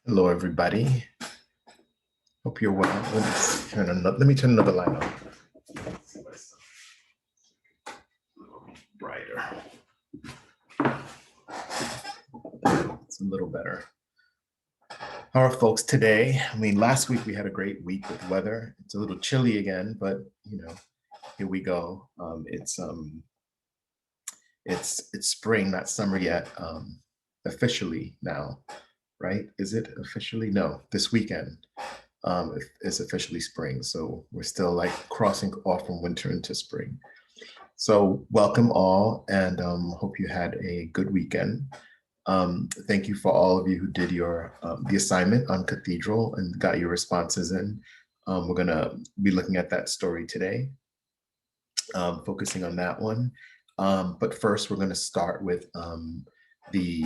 Hello, everybody. Hope you're well. Let me turn another light on. Brighter. It's a little better. How are folks today? I mean, last week we had a great week with weather. It's a little chilly again, but here we go. It's spring, not summer yet. Officially now, right? Is it officially? No, this weekend. Is officially spring. So we're still like crossing off from winter into spring. So welcome all, and hope you had a good weekend. Thank you for all of you who did your the assignment on Cathedral and got your responses in. We're gonna be looking at that story today, focusing on that one. But first, we're gonna start with the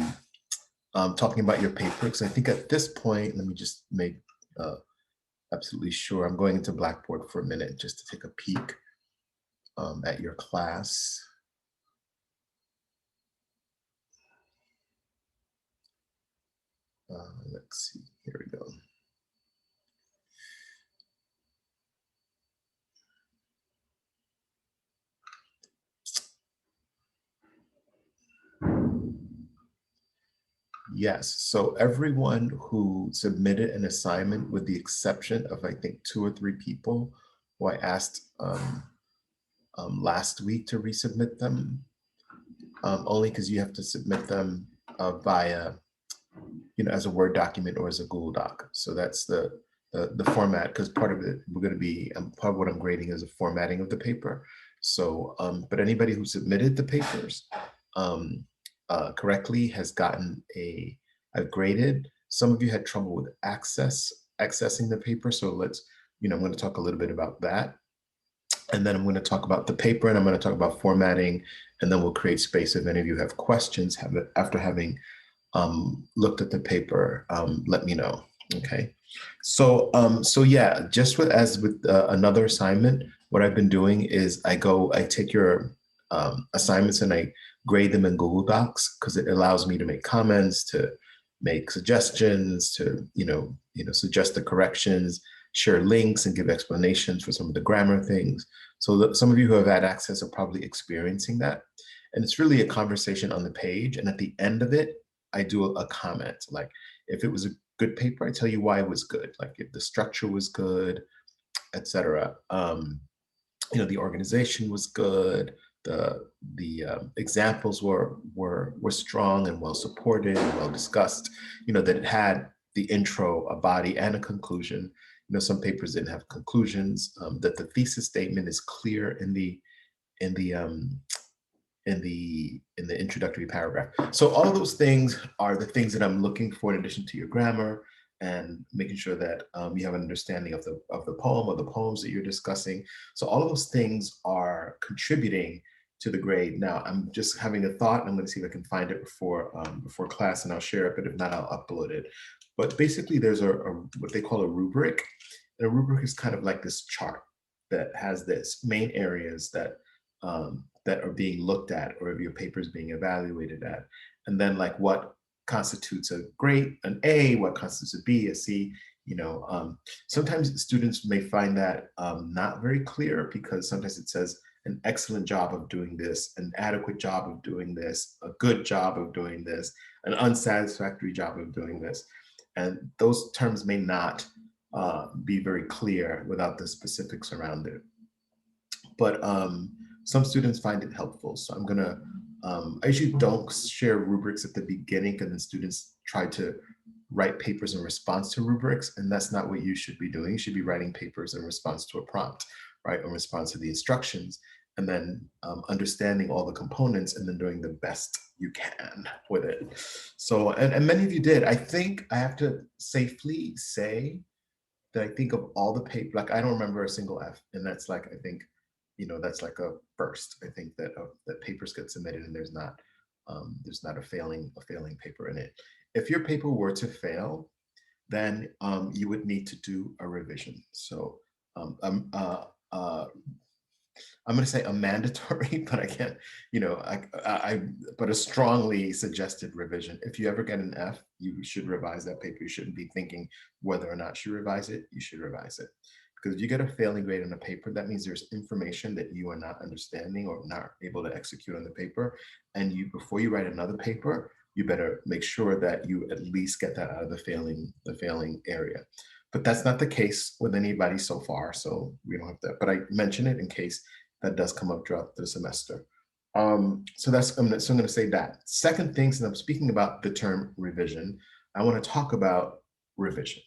talking about your paper, because I think at this point, let me just make absolutely sure. I'm going into Blackboard for a minute just to take a peek at your class. Let's see, here we go. Yes, so everyone who submitted an assignment, with the exception of I think 2 or 3 people who I asked last week to resubmit them, only because you have to submit them via, as a Word document or as a Google Doc. So that's the format, because part of it, we're going to be, part of what I'm grading is a formatting of the paper. So, but anybody who submitted the papers correctly has gotten I've graded. Some of you had trouble with accessing the paper. So let's, I'm going to talk a little bit about that. And then I'm going to talk about the paper, and I'm going to talk about formatting, and then we'll create space if any of you have questions after having looked at the paper. Let me know. Okay. So yeah, just as with another assignment, what I've been doing is I take your assignments and I grade them in Google Docs, because it allows me to make comments, to make suggestions, to suggest the corrections, share links, and give explanations for some of the grammar things. So some of you who have had access are probably experiencing that. And it's really a conversation on the page. And at the end of it, I do a comment. Like, if it was a good paper, I tell you why it was good. Like if the structure was good, etc. The organization was good. The examples were strong and well supported and well discussed. That it had the intro, a body, and a conclusion. Some papers didn't have conclusions. That the thesis statement is clear in the introductory paragraph. So all of those things are the things that I'm looking for, in addition to your grammar and making sure that you have an understanding of the poem or the poems that you're discussing. So all of those things are contributing to the grade. Now I'm just having a thought, and I'm going to see if I can find it before class, and I'll share it. But if not, I'll upload it. But basically, there's a what they call a rubric, and a rubric is kind of like this chart that has this main areas that are being looked at, or if your paper is being evaluated at, and then like what constitutes a grade, an A, what constitutes a B, a C. Sometimes students may find that not very clear, because sometimes it says an excellent job of doing this, an adequate job of doing this, a good job of doing this, an unsatisfactory job of doing this. And those terms may not be very clear without the specifics around it. But some students find it helpful. So I'm gonna, I usually don't share rubrics at the beginning, because then students try to write papers in response to rubrics, and that's not what you should be doing. You should be writing papers in response to a prompt, right? In response to the instructions, and then understanding all the components, and then doing the best you can with it. So, and many of you did. I think I have to safely say that I think of all the paper, like I don't remember a single F, and that's like, I think, that's like a first. I think that that papers get submitted and there's not a failing paper in it. If your paper were to fail, then you would need to do a revision. So I'm going to say a mandatory, but I can't, you know, but a strongly suggested revision. If you ever get an F, you should revise that paper. You shouldn't be thinking whether or not you revise it. You should revise it. Because if you get a failing grade on a paper, that means there's information that you are not understanding or not able to execute on the paper. And you, before you write another paper, you better make sure that you at least get that out of the failing area. But that's not the case with anybody so far, so we don't have that. But I mention it in case that does come up throughout the semester. So I'm going to say that. Second thing, since I'm speaking about the term revision, I want to talk about revision.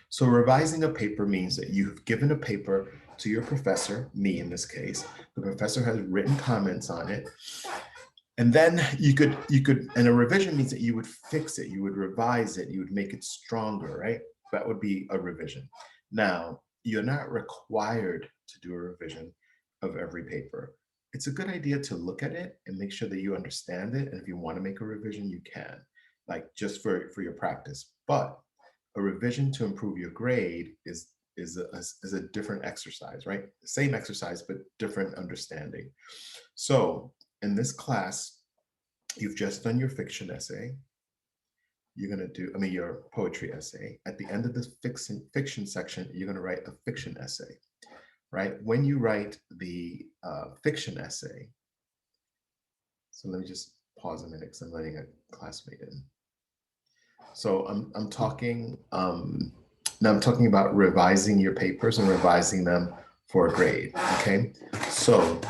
So revising a paper means that you've given a paper to your professor, me in this case. The professor has written comments on it. And then and a revision means that you would fix it, you would revise it, you would make it stronger, right? That would be a revision. Now, you're not required to do a revision of every paper. It's a good idea to look at it and make sure that you understand it. And if you want to make a revision, you can, like just for your practice. But a revision to improve your grade is a different exercise, right? Same exercise, but different understanding. So in this class, you've just done your fiction essay. You're going to do, your poetry essay. At the end of this fiction section, you're going to write a fiction essay, right? When you write the fiction essay, so let me just pause a minute because I'm letting a classmate in. So I'm talking, now I'm talking about revising your papers and revising them for a grade, okay? So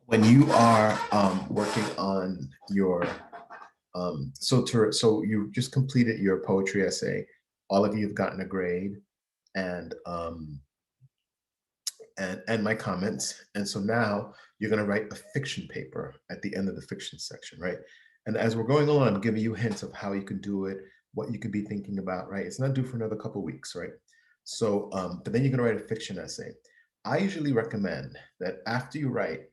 when you are working on your, so you just completed your poetry essay, all of you have gotten a grade and my comments. And so now you're gonna write a fiction paper at the end of the fiction section, right? And as we're going on, I'm giving you hints of how you can do it, what you could be thinking about, right? It's not due for another couple of weeks, right? So, but then you're gonna write a fiction essay. I usually recommend that after you write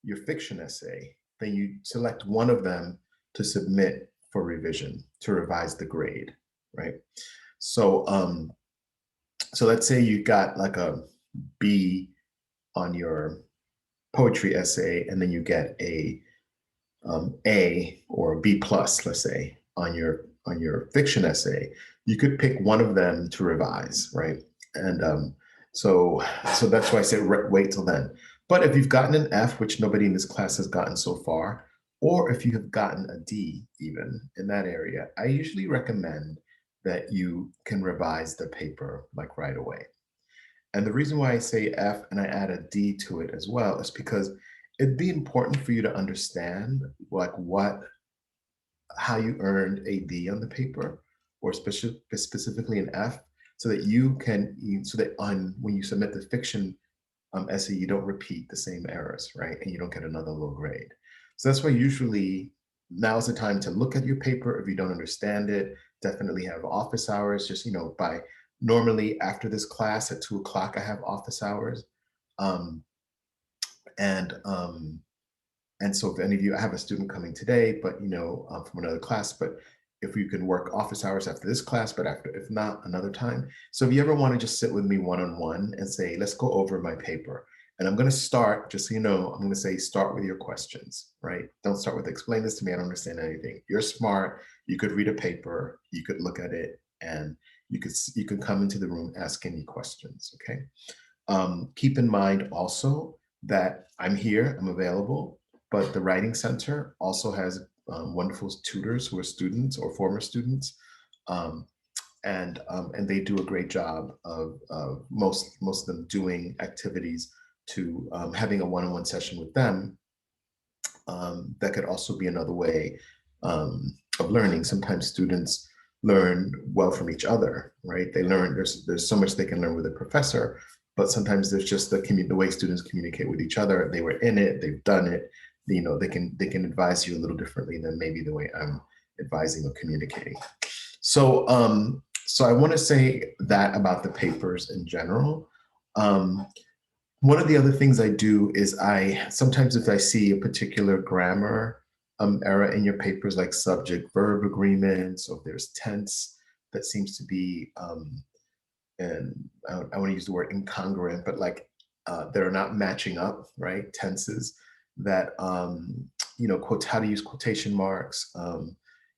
your fiction essay, then you select one of them to submit for revision, to revise the grade, right? So, so let's say you got like a B on your poetry essay, and then you get a or a B plus, let's say, on your fiction essay. You could pick one of them to revise, right? And so that's why I said wait till then. But if you've gotten an F, which nobody in this class has gotten so far, or if you have gotten a D even in that area, I usually recommend that you can revise the paper like right away. And the reason why I say F and I add a D to it as well is because it'd be important for you to understand like how you earned a D on the paper, or specifically an F, so that when you submit the fiction essay, you don't repeat the same errors, right? And you don't get another low grade. So that's why usually now's the time to look at your paper. If you don't understand it, definitely have office hours. Just, normally after this class at 2 o'clock, I have office hours. And so if any of you, I have a student coming today, but from another class, but if you can work office hours after this class, but if not, another time. So if you ever want to just sit with me one-on-one and say, let's go over my paper. And I'm going to start, just so you know, I'm going to say, start with your questions, right? Don't start with explain this to me, I don't understand anything. You're smart, you could read a paper, you could look at it, and you could come into the room, ask any questions, okay? Keep in mind also that I'm here, I'm available, but the Writing Center also has wonderful tutors who are students or former students, and they do a great job of most of them doing activities to having a one-on-one session with them. That could also be another way of learning. Sometimes students learn well from each other, right? They learn, there's so much they can learn with a professor, but sometimes there's just the way students communicate with each other. They were in it, they've done it, they can advise you a little differently than maybe the way I'm advising or communicating. So so I want to say that about the papers in general. One of the other things I do is sometimes if I see a particular grammar error in your papers, like subject-verb agreements, or if there's tense that seems to be, and I want to use the word incongruent, but like that are not matching up, right? Tenses that, you know, quote, how to use quotation marks.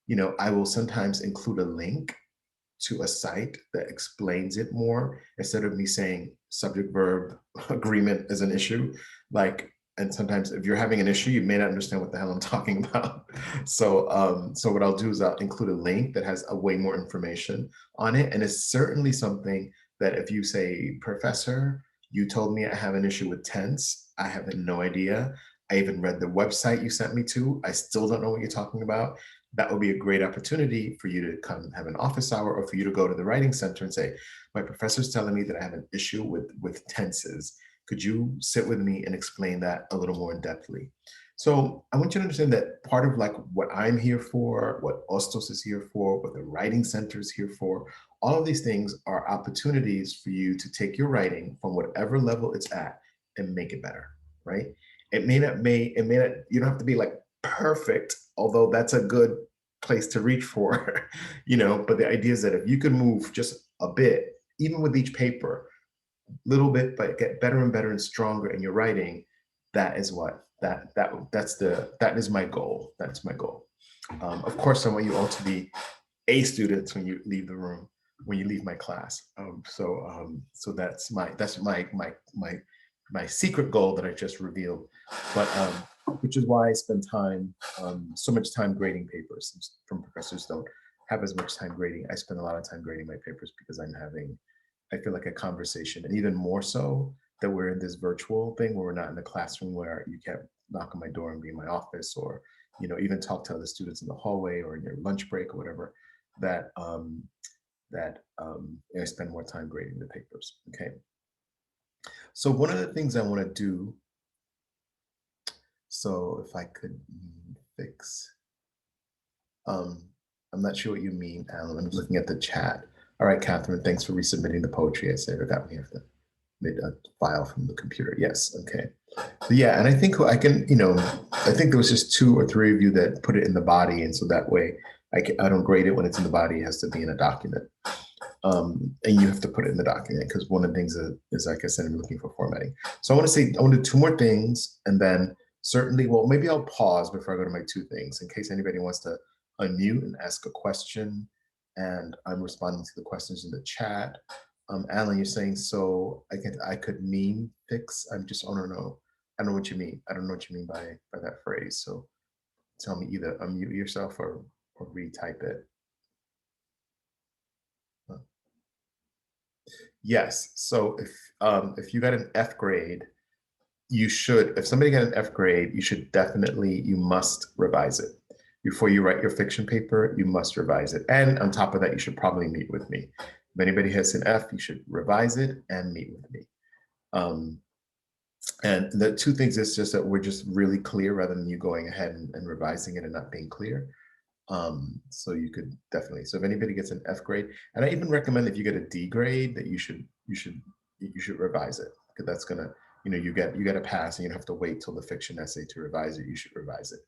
You know, I will sometimes include a link to a site that explains it more instead of me saying subject verb agreement is an issue. Like, and sometimes if you're having an issue, you may not understand what the hell I'm talking about. So what I'll do is I'll include a link that has a way more information on it. And it's certainly something that if you say, professor, you told me I have an issue with tense, I have no idea. I even read the website you sent me to. I still don't know what you're talking about. That would be a great opportunity for you to come have an office hour, or for you to go to the writing center and say, my professor's telling me that I have an issue with tenses. Could you sit with me and explain that a little more in depthly? So I want you to understand that part of like what I'm here for, what Ostos is here for, what the writing center is here for, all of these things are opportunities for you to take your writing from whatever level it's at and make it better, right? It may not, you don't have to be like perfect, although that's a good place to reach for, you know, but the idea is that if you can move just a bit, even with each paper, little bit, but get better and better and stronger in your writing, that is what, that is my goal. That's my goal. Of course, I want you all to be A students when you leave the room, when you leave my class. So that's my secret goal that I just revealed. But which is why I spend time, so much time grading papers. From professors don't have as much time grading. I spend a lot of time grading my papers because I feel like a conversation, and even more so that we're in this virtual thing where we're not in the classroom, where you can't knock on my door and be in my office, or, you know, even talk to other students in the hallway or in your lunch break or whatever, that I spend more time grading the papers. Okay. So one of the things I want to do, so if I could fix, I'm not sure what you mean, Alan. I'm looking at the chat. All right, Catherine, thanks for resubmitting the poetry essay. That we have to make a file from the computer. Yes, okay. So yeah, and I think I can, you know, I think there was just 2 or 3 of you that put it in the body, and so that way I don't grade it when it's in the body. It has to be in a document. And you have to put it in the document, because one of the things is, like I said, I'm looking for formatting. So I want to do 2 more things, and then certainly, well, maybe I'll pause before I go to my 2 things in case anybody wants to unmute and ask a question, and I'm responding to the questions in the chat. Alan, you're saying, so I could mean fix. I'm just, I don't know. I don't know what you mean. I don't know what you mean by that phrase. So tell me, either unmute yourself or retype it. Yes. So if you got an F grade, you should, if somebody got an F grade, you must revise it. Before you write your fiction paper, you must revise it. And on top of that, you should probably meet with me. If anybody has an F, you should revise it and meet with me. And the 2 things is just that we're just really clear, rather than you going ahead and revising it and not being clear. So you could definitely, so if anybody gets an F grade, and I even recommend if you get a D grade, that you should revise it, because that's gonna, you know, you get a pass, and you don't have to wait till the fiction essay to revise it. You should revise it,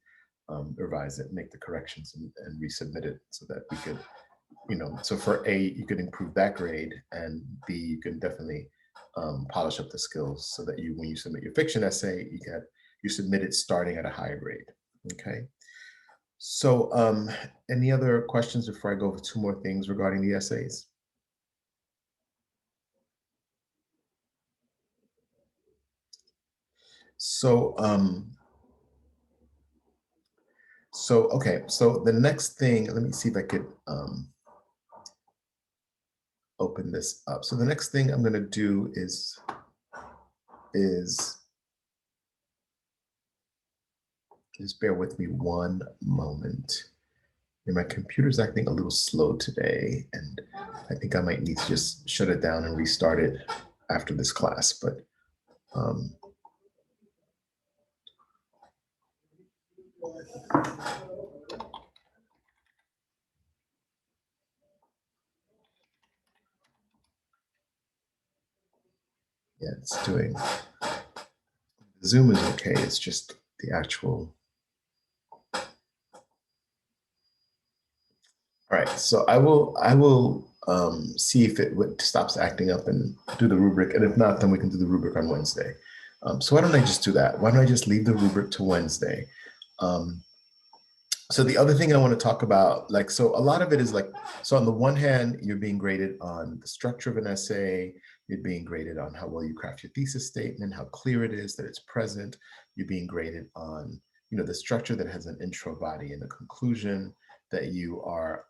make the corrections, and resubmit it, so that we could, you know, so for A, you could improve that grade, and B, you can definitely polish up the skills, so that when you submit your fiction essay, you submit it starting at a higher grade. Okay. So any other questions before I go over 2 more things regarding the essays? So okay, so the next thing, let me see if I could open this up. So the next thing I'm going to do is just bear with me one moment. And my computer's acting a little slow today, and I think I might need to just shut it down and restart it after this class. But yeah, it's doing. Zoom is okay. It's just the actual. All right, so I will see if it stops acting up and do the rubric. And if not, then we can do the rubric on Wednesday. So why don't I just do that? Why don't I just leave the rubric to Wednesday? So the other thing I want to talk about, like, so a lot of it is like, so on the one hand, you're being graded on the structure of an essay, you're being graded on how well you craft your thesis statement, how clear it is that it's present, you're being graded on, you know, the structure that has an intro, body, and a conclusion, that you are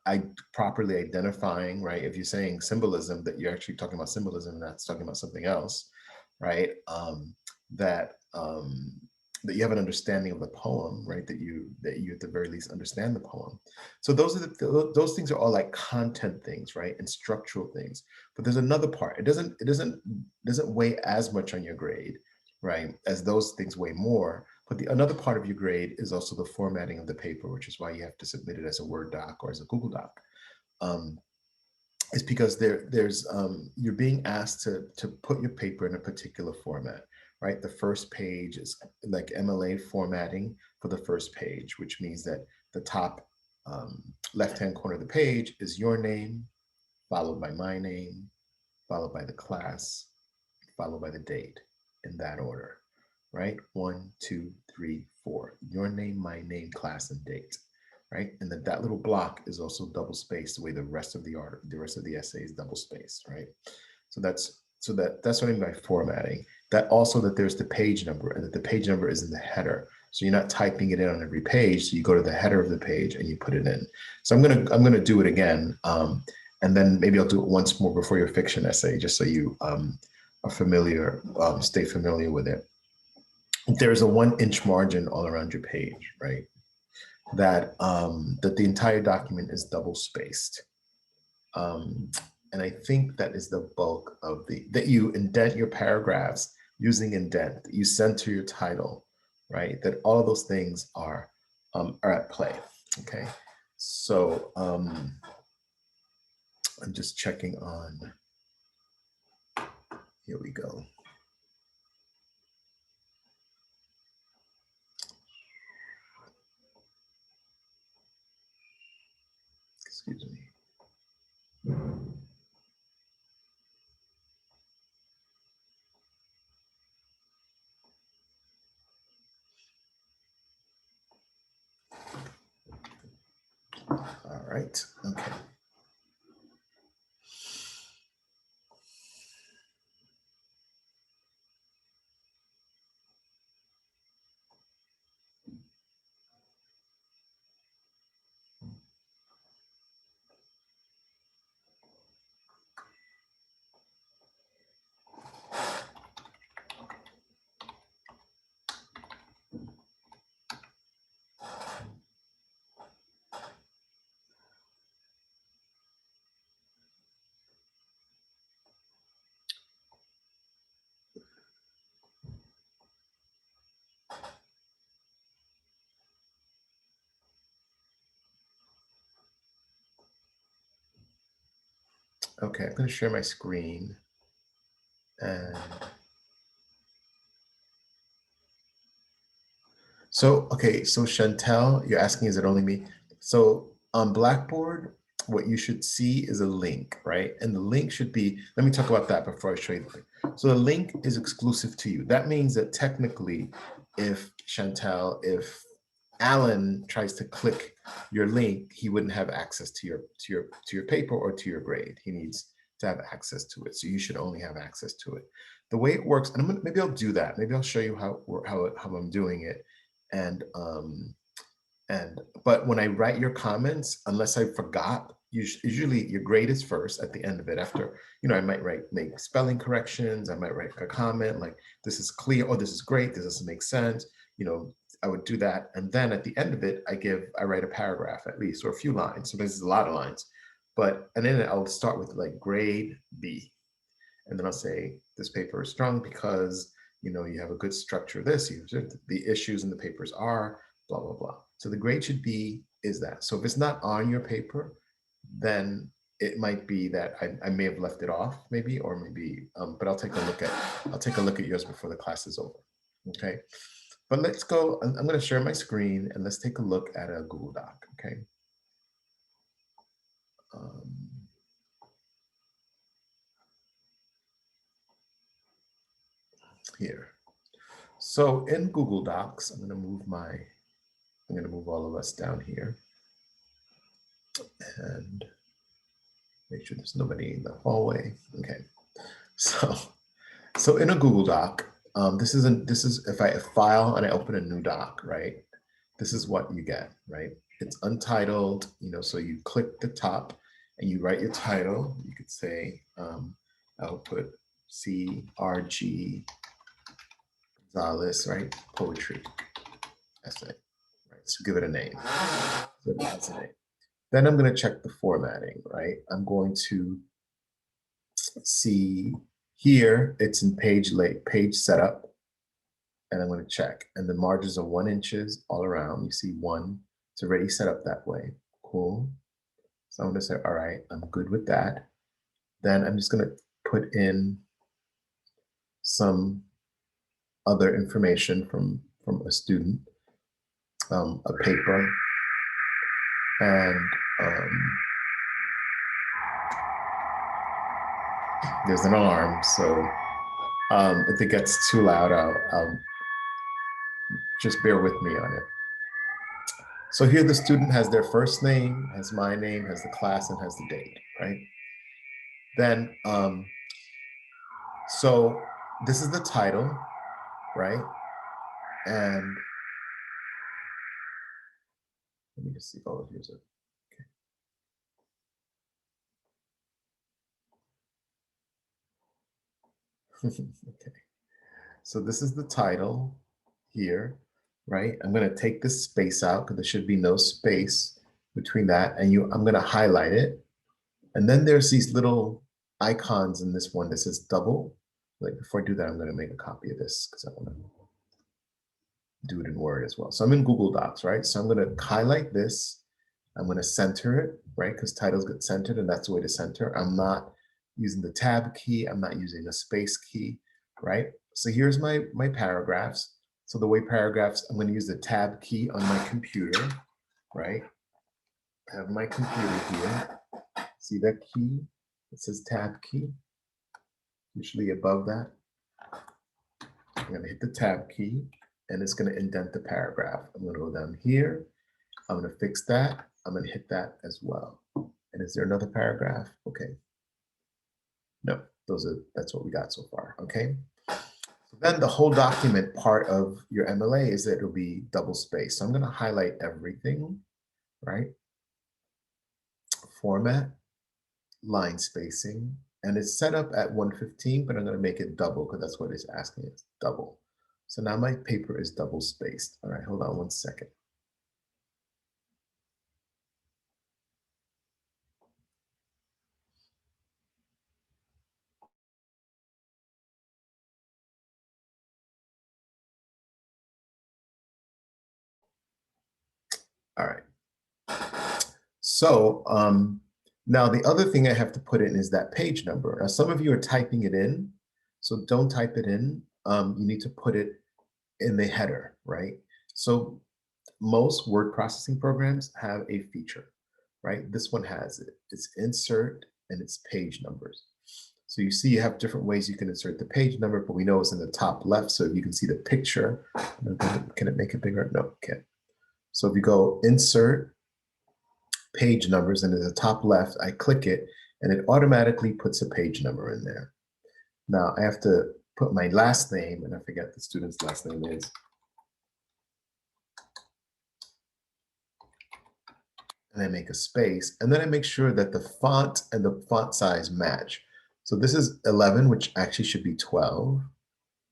properly identifying, right? If you're saying symbolism, that you're actually talking about symbolism and not talking about something else, right? That you have an understanding of the poem, right? That you at the very least understand the poem. So those things are all like content things, right? And structural things. But there's another part. It doesn't weigh as much on your grade, right? As those things weigh more. But another part of your grade is also the formatting of the paper, which is why you have to submit it as a Word doc or as a Google Doc. It's because you're being asked to put your paper in a particular format, right? The first page is like MLA formatting for the first page, which means that the top left-hand corner of the page is your name, followed by my name, followed by the class, followed by the date, in that order, right? 1, 2, 3, 4. Your name, my name, class, and date, right? And then that little block is also double spaced the way the rest of the essay is double spaced, right? So that's what I mean by formatting. That also that there's the page number and that the page number is in the header. So you're not typing it in on every page. So you go to the header of the page and you put it in. So I'm gonna do it again. And then maybe I'll do it once more before your fiction essay, just so you are familiar, stay familiar with it. There's a 1-inch margin all around your page, right? That the entire document is double spaced. And I think that is the bulk of that you indent your paragraphs using indent, that you center your title, right? That all of those things are at play, okay? So I'm just checking on, here we go. Excuse me. All right, okay. Okay, I'm going to share my screen. And so, okay, so Chantel, you're asking, is it only me? So on Blackboard, what you should see is a link, right? And the link should be, let me talk about that before I show you the link. So the link is exclusive to you. That means that technically, if Chantel, if Alan tries to click your link, he wouldn't have access to your paper or to your grade. He needs to have access to it. So you should only have access to it. The way it works, and maybe I'll do that. Maybe I'll show you how I'm doing it. But when I write your comments, unless I forgot, usually your grade is first at the end of it. After, you know, I might make spelling corrections. I might write a comment like, this is clear, or this is great, this doesn't make sense. You know, I would do that. And then at the end of it, I write a paragraph at least, or a few lines. Sometimes it's a lot of lines. And then I'll start with like grade B. And then I'll say, this paper is strong because, you know, you have a good structure of this, the issues in the papers are, blah, blah, blah. So the grade should be, is that. So if it's not on your paper, then it might be that I may have left it off maybe, or maybe, but I'll take a look at yours before the class is over, okay? But let's go, I'm gonna share my screen and let's take a look at a Google Doc, okay? here. So in Google Docs, I'm going to move all of us down here and make sure there's nobody in the hallway. Okay. So in a Google Doc, this is if I file and I open a new doc, right? This is what you get, right? It's untitled, so you click the top and you write your title. You could say, I'll put C.R.G. Gonzalez, right? Poetry essay, right? So give it a name. So that's a name. Then I'm going to check the formatting, right? I'm going to see here, it's in page setup, and I'm going to check. And the margins are 1 inches all around. You see 1, it's already set up that way. Cool. So I'm going to say, all right, I'm good with that. Then I'm just going to put in some other information from a student, a paper, and there's an alarm. So if it gets too loud, I'll just bear with me on it. So here the student has their first name, has my name, has the class, and has the date, right? Then, so this is the title, right? And let me just see, oh, here's it. Okay. Okay. So this is the title here, right? I'm going to take this space out because there should be no space between that. And I'm going to highlight it. And then there's these little icons in this one that says double. Like before I do that, I'm going to make a copy of this because I want to do it in Word as well. So I'm in Google Docs, right? So I'm going to highlight this. I'm going to center it, right? Because titles get centered and that's the way to center. I'm not using the tab key. I'm not using a space key, right? So here's my paragraphs. So the way paragraphs, I'm going to use the tab key on my computer, right? I have my computer here. See that key? It says tab key, usually above that. I'm going to hit the tab key and it's going to indent the paragraph. I'm going to go down here. I'm going to fix that. I'm going to hit that as well. And is there another paragraph? Okay. No, that's what we got so far. Okay. So then the whole document part of your MLA is that it'll be double spaced. So I'm going to highlight everything, right? Format, line spacing, and it's set up at 115, but I'm going to make it double because that's what it's asking. It's double. So now my paper is double spaced. All right, hold on 1 second. All right. So now the other thing I have to put in is that page number. Now some of you are typing it in, so don't type it in. You need to put it in the header, right? So most word processing programs have a feature, right? This one has it. It's insert and it's page numbers. So you see you have different ways you can insert the page number, but we know it's in the top left, so you can see the picture. Can it make it bigger? No, it can't. So if you go insert page numbers and in the top left, I click it and it automatically puts a page number in there. Now I have to put my last name, and I forget the student's last name is. And I make a space, and then I make sure that the font and the font size match. So this is 11, which actually should be 12,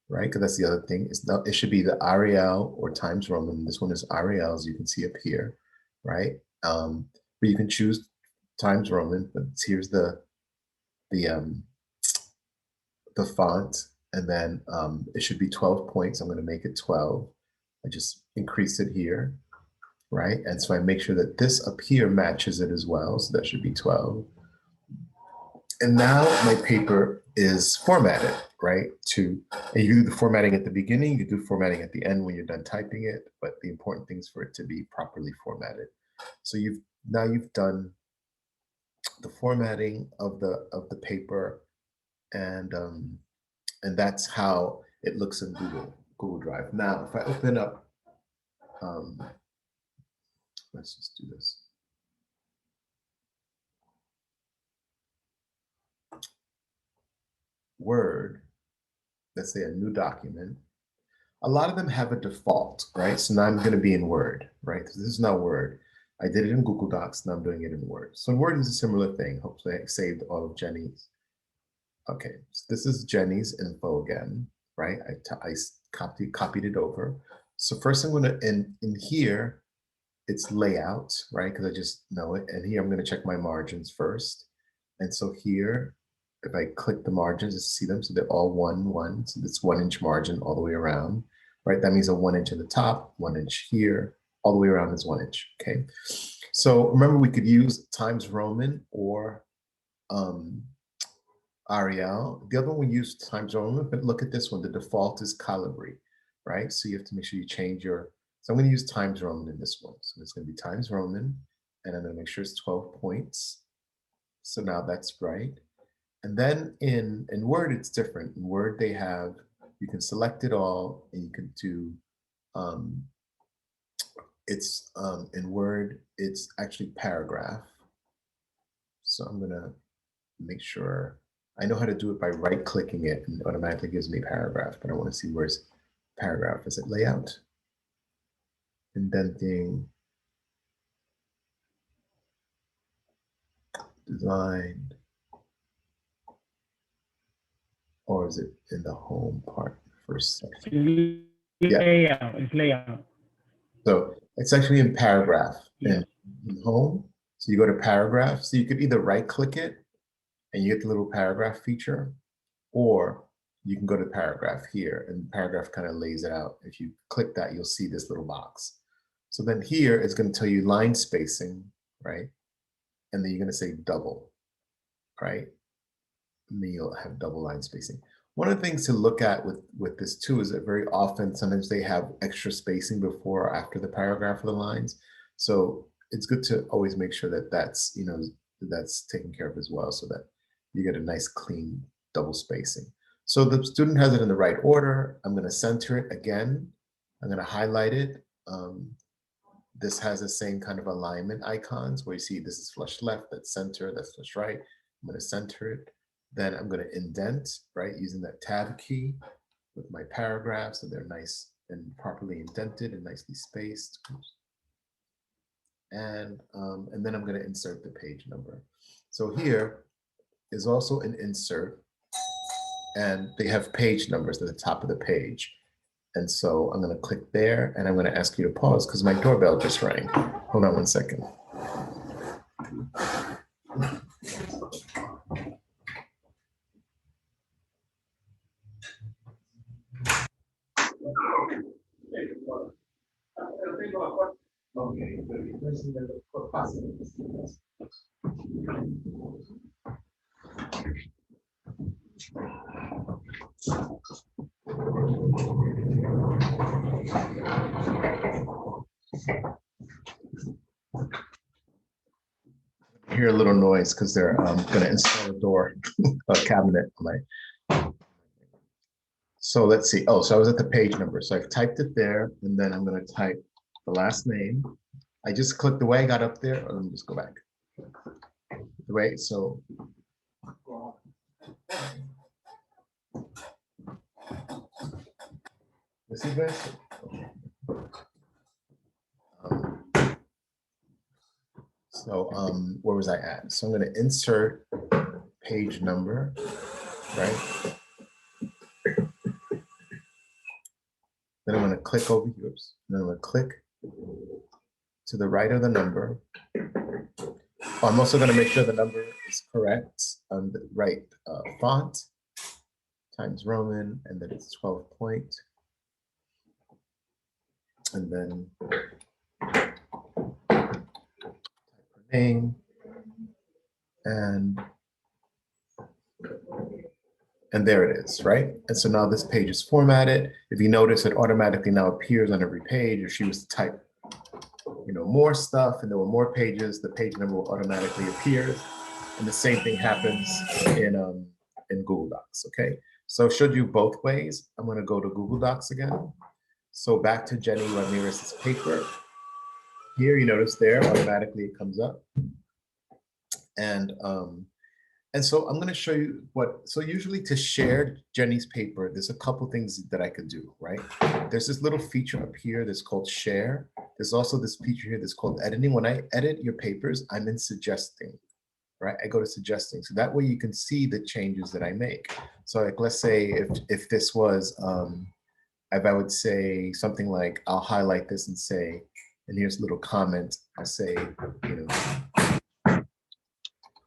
right? Because that's the other thing. It should be the Arial or Times Roman. This one is Arial, as you can see up here, right? But you can choose Times Roman, but here's the font, and then it should be 12 points. I'm going to make it 12. I just increase it here, right? And so I make sure that this up here matches it as well. So that should be 12. And now my paper is formatted, right? And you do the formatting at the beginning, you do formatting at the end when you're done typing it, but the important thing is for it to be properly formatted. So you've done the formatting of the paper, and that's how it looks in Google Drive. Now, if I open up, let's just do this. Word, let's say a new document. A lot of them have a default, right? So now I'm going to be in Word, right? Because this is not Word. I did it in Google Docs, now I'm doing it in Word. So in Word is a similar thing. Hopefully I saved all of Jenny's. Okay, so this is Jenny's info again, right? I copied it over. So first I'm going to, in here, it's layout, right? Because I just know it. And here I'm going to check my margins first. And so here, if I click the margins, you see them. So they're all 1, 1. So it's 1 inch margin all the way around, right? That means a 1 inch at the top, 1 inch here, all the way around is 1 inch, okay? So remember, we could use Times Roman or Arial. The other one we use Times Roman, but look at this one. The default is Calibri, right? So you have to make sure you change your, so I'm going to use Times Roman in this one. So it's going to be Times Roman, and I'm going to make sure it's 12 points. So now that's right. And then in Word, it's different. In Word, they have, you can select it all, and you can do, in Word, it's actually paragraph. So I'm going to make sure, I know how to do it by right-clicking it, and it automatically gives me paragraph, but I want to see where's paragraph. Is it layout? Indenting, design, or is it in the home part, first section? Layout, it's layout. So it's actually in paragraph, in home. So you go to paragraph, so you could either right-click it and you get the little paragraph feature, or you can go to paragraph here, and paragraph kind of lays it out. If you click that, you'll see this little box. So then here it's going to tell you line spacing, right? And then you're going to say double, right? And then you'll have double line spacing. One of the things to look at with this too is that very often, sometimes they have extra spacing before or after the paragraph of the lines. So it's good to always make sure that that's, that's taken care of as well, so that you get a nice clean double spacing. So the student has it in the right order. I'm going to center it again. I'm going to highlight it. This has the same kind of alignment icons where you see this is flush left, that's center, that's flush right. I'm going to center it. Then I'm going to indent, right, using that tab key with my paragraphs, so they're nice and properly indented and nicely spaced. And then I'm going to insert the page number. So here is also an insert, and they have page numbers at the top of the page. And so I'm going to click there, and I'm going to ask you to pause because my doorbell just rang. Hold on 1 second. Hear a little noise because they're going to install a door, a cabinet. So let's see. Oh, so I was at the page number. So I've typed it there, and then I'm going to type the last name. I just clicked the way I got up there. Let me just go back. The way, so. This is this. So where was I at? So I'm going to insert page number, right? Then I'm going to click over here. Then I'm going to click to the right of the number. I'm also going to make sure the number is correct on the right font, Times Roman, and then it's 12 point. And then type her name, and there it is, right? And so now this page is formatted. If you notice, it automatically now appears on every page. If she was to type, more stuff and there were more pages, the page number will automatically appear. And the same thing happens in Google Docs, okay? So should you both ways. I'm going to go to Google Docs again. So back to Jenny Ramirez's paper. Here, you notice there, automatically it comes up. And so I'm going to show you so usually to share Jenny's paper, there's a couple things that I could do, right? There's this little feature up here that's called share. There's also this feature here that's called editing. When I edit your papers, I'm in suggesting, right? I go to suggesting. So that way you can see the changes that I make. So like, let's say if this was, if I would say something like, I'll highlight this and say, and here's a little comment, I'll say, you know,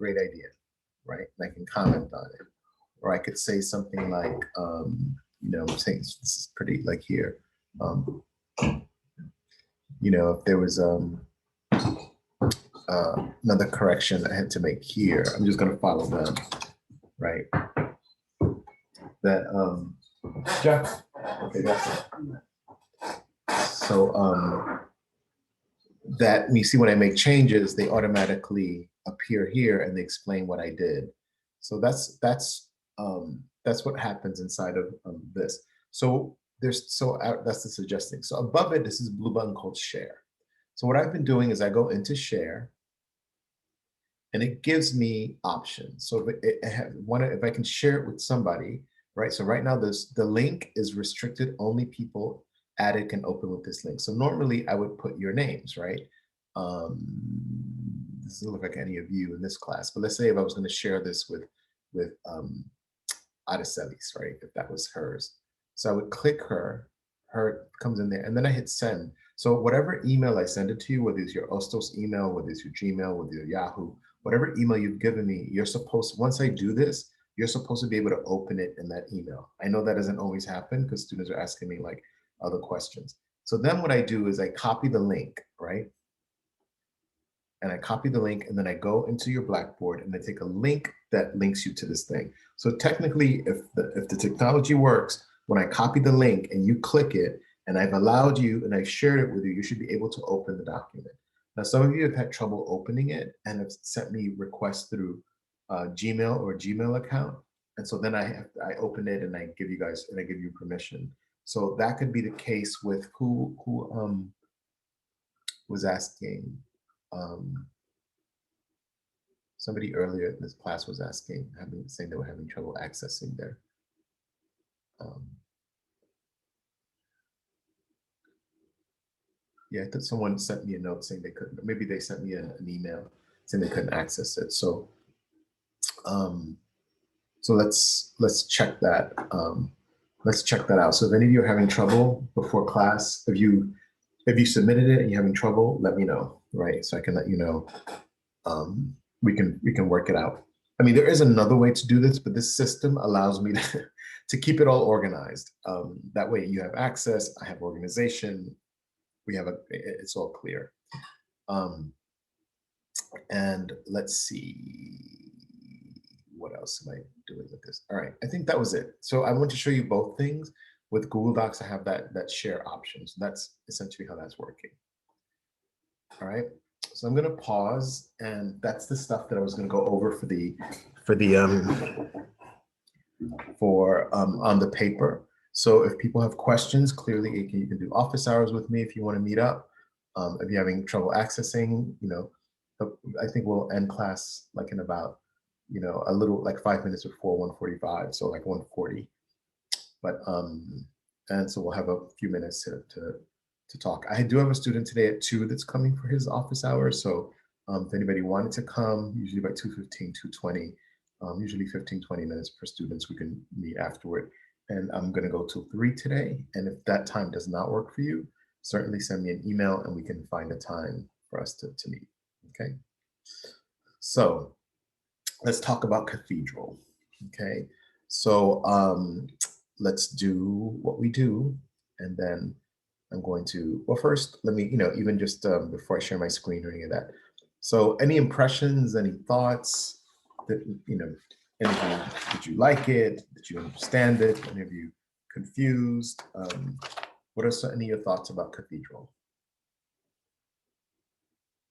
great idea. Right? And I can comment on it. Or I could say something like, you know, saying this is pretty like here. You know, if there was another correction I had to make here, I'm just going to follow them, right? That, Jeff, okay, that's it. So that when you see when I make changes, they automatically appear here and they explain what I did. So that's what happens inside of this. So that's the suggesting. So above it, this is a blue button called share. So what I've been doing is I go into share and it gives me options. So if I can share it with somebody, right? So right now the link is restricted, only people added can open with this link. So normally I would put your names, right? This doesn't look like any of you in this class, but let's say if I was going to share this with Araceli's, right? If that was hers. So I would click her comes in there, and then I hit send. So whatever email I send it to you, whether it's your Ostos email, whether it's your Gmail, whether your Yahoo, whatever email you've given me, once I do this, you're supposed to be able to open it in that email. I know that doesn't always happen because students are asking me like other questions. So then what I do is I copy the link, right? And I copy the link and then I go into your Blackboard and I take a link that links you to this thing. So technically, if the technology works, when I copy the link and you click it and I've allowed you and I've shared it with you, you should be able to open the document. Now, some of you have had trouble opening it and have sent me requests through Gmail or Gmail account. And so then I open it and I give you permission. So that could be the case with who was asking. Somebody earlier in this class was asking, saying they were having trouble accessing their. Yeah, I think someone sent me a note saying they couldn't. Maybe they sent me an email saying they couldn't access it. So, so let's check that. Let's check that out. So if any of you are having trouble before class, if you submitted it and you're having trouble, let me know, right? So I can let you know. We can work it out. I mean, there is another way to do this, but this system allows me to keep it all organized. That way you have access, I have organization, it's all clear. And let's see, what else am I doing with this? All right, I think that was it. So I want to show you both things. With Google Docs, I have that share option. So that's essentially how that's working. All right. So I'm going to pause, and that's the stuff that I was going to go over on the paper. So if people have questions, clearly you can do office hours with me if you want to meet up. If you're having trouble accessing, I think we'll end class like in about, a little like 5 minutes before 1:45, so like 1:40. But and so we'll have a few minutes to talk. I do have a student today at 2 that's coming for his office hours. So if anybody wanted to come, usually by 2:15, 2:20, usually 15, 20 minutes per student, so we can meet afterward. And I'm gonna go till 3 today. And if that time does not work for you, certainly send me an email and we can find a time for us to meet, okay? So let's talk about Cathedral, okay? So let's do what we do, and then I'm going to, well, first, let me, even just before I share my screen or any of that. So any impressions, any thoughts that, did you like it? Did you understand it? Any of you confused? What are any of your thoughts about Cathedral?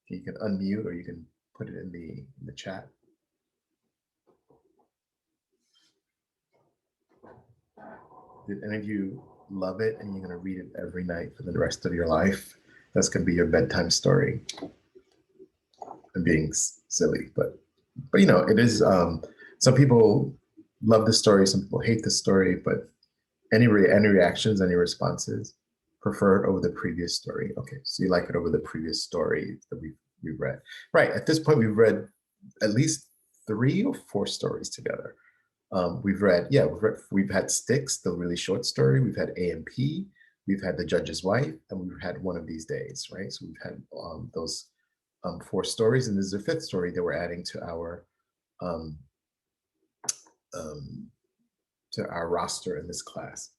You can unmute or you can put it in the chat. Did any of you love it and you're going to read it every night for the rest of your life? That's going to be your bedtime story. I'm being silly, but you know, it is. Some people love the story, some people hate the story, but any reactions, any responses? Prefer it over the previous story. Okay, so you like it over the previous story that we've read. Right, at this point, we've read at least 3 or 4 stories together. We've had Sticks, the really short story. We've had A&P. We've had The Judge's Wife, and we've had One of These Days, right? So we've had those 4 stories, and this is the 5th story that we're adding to our um, roster in this class.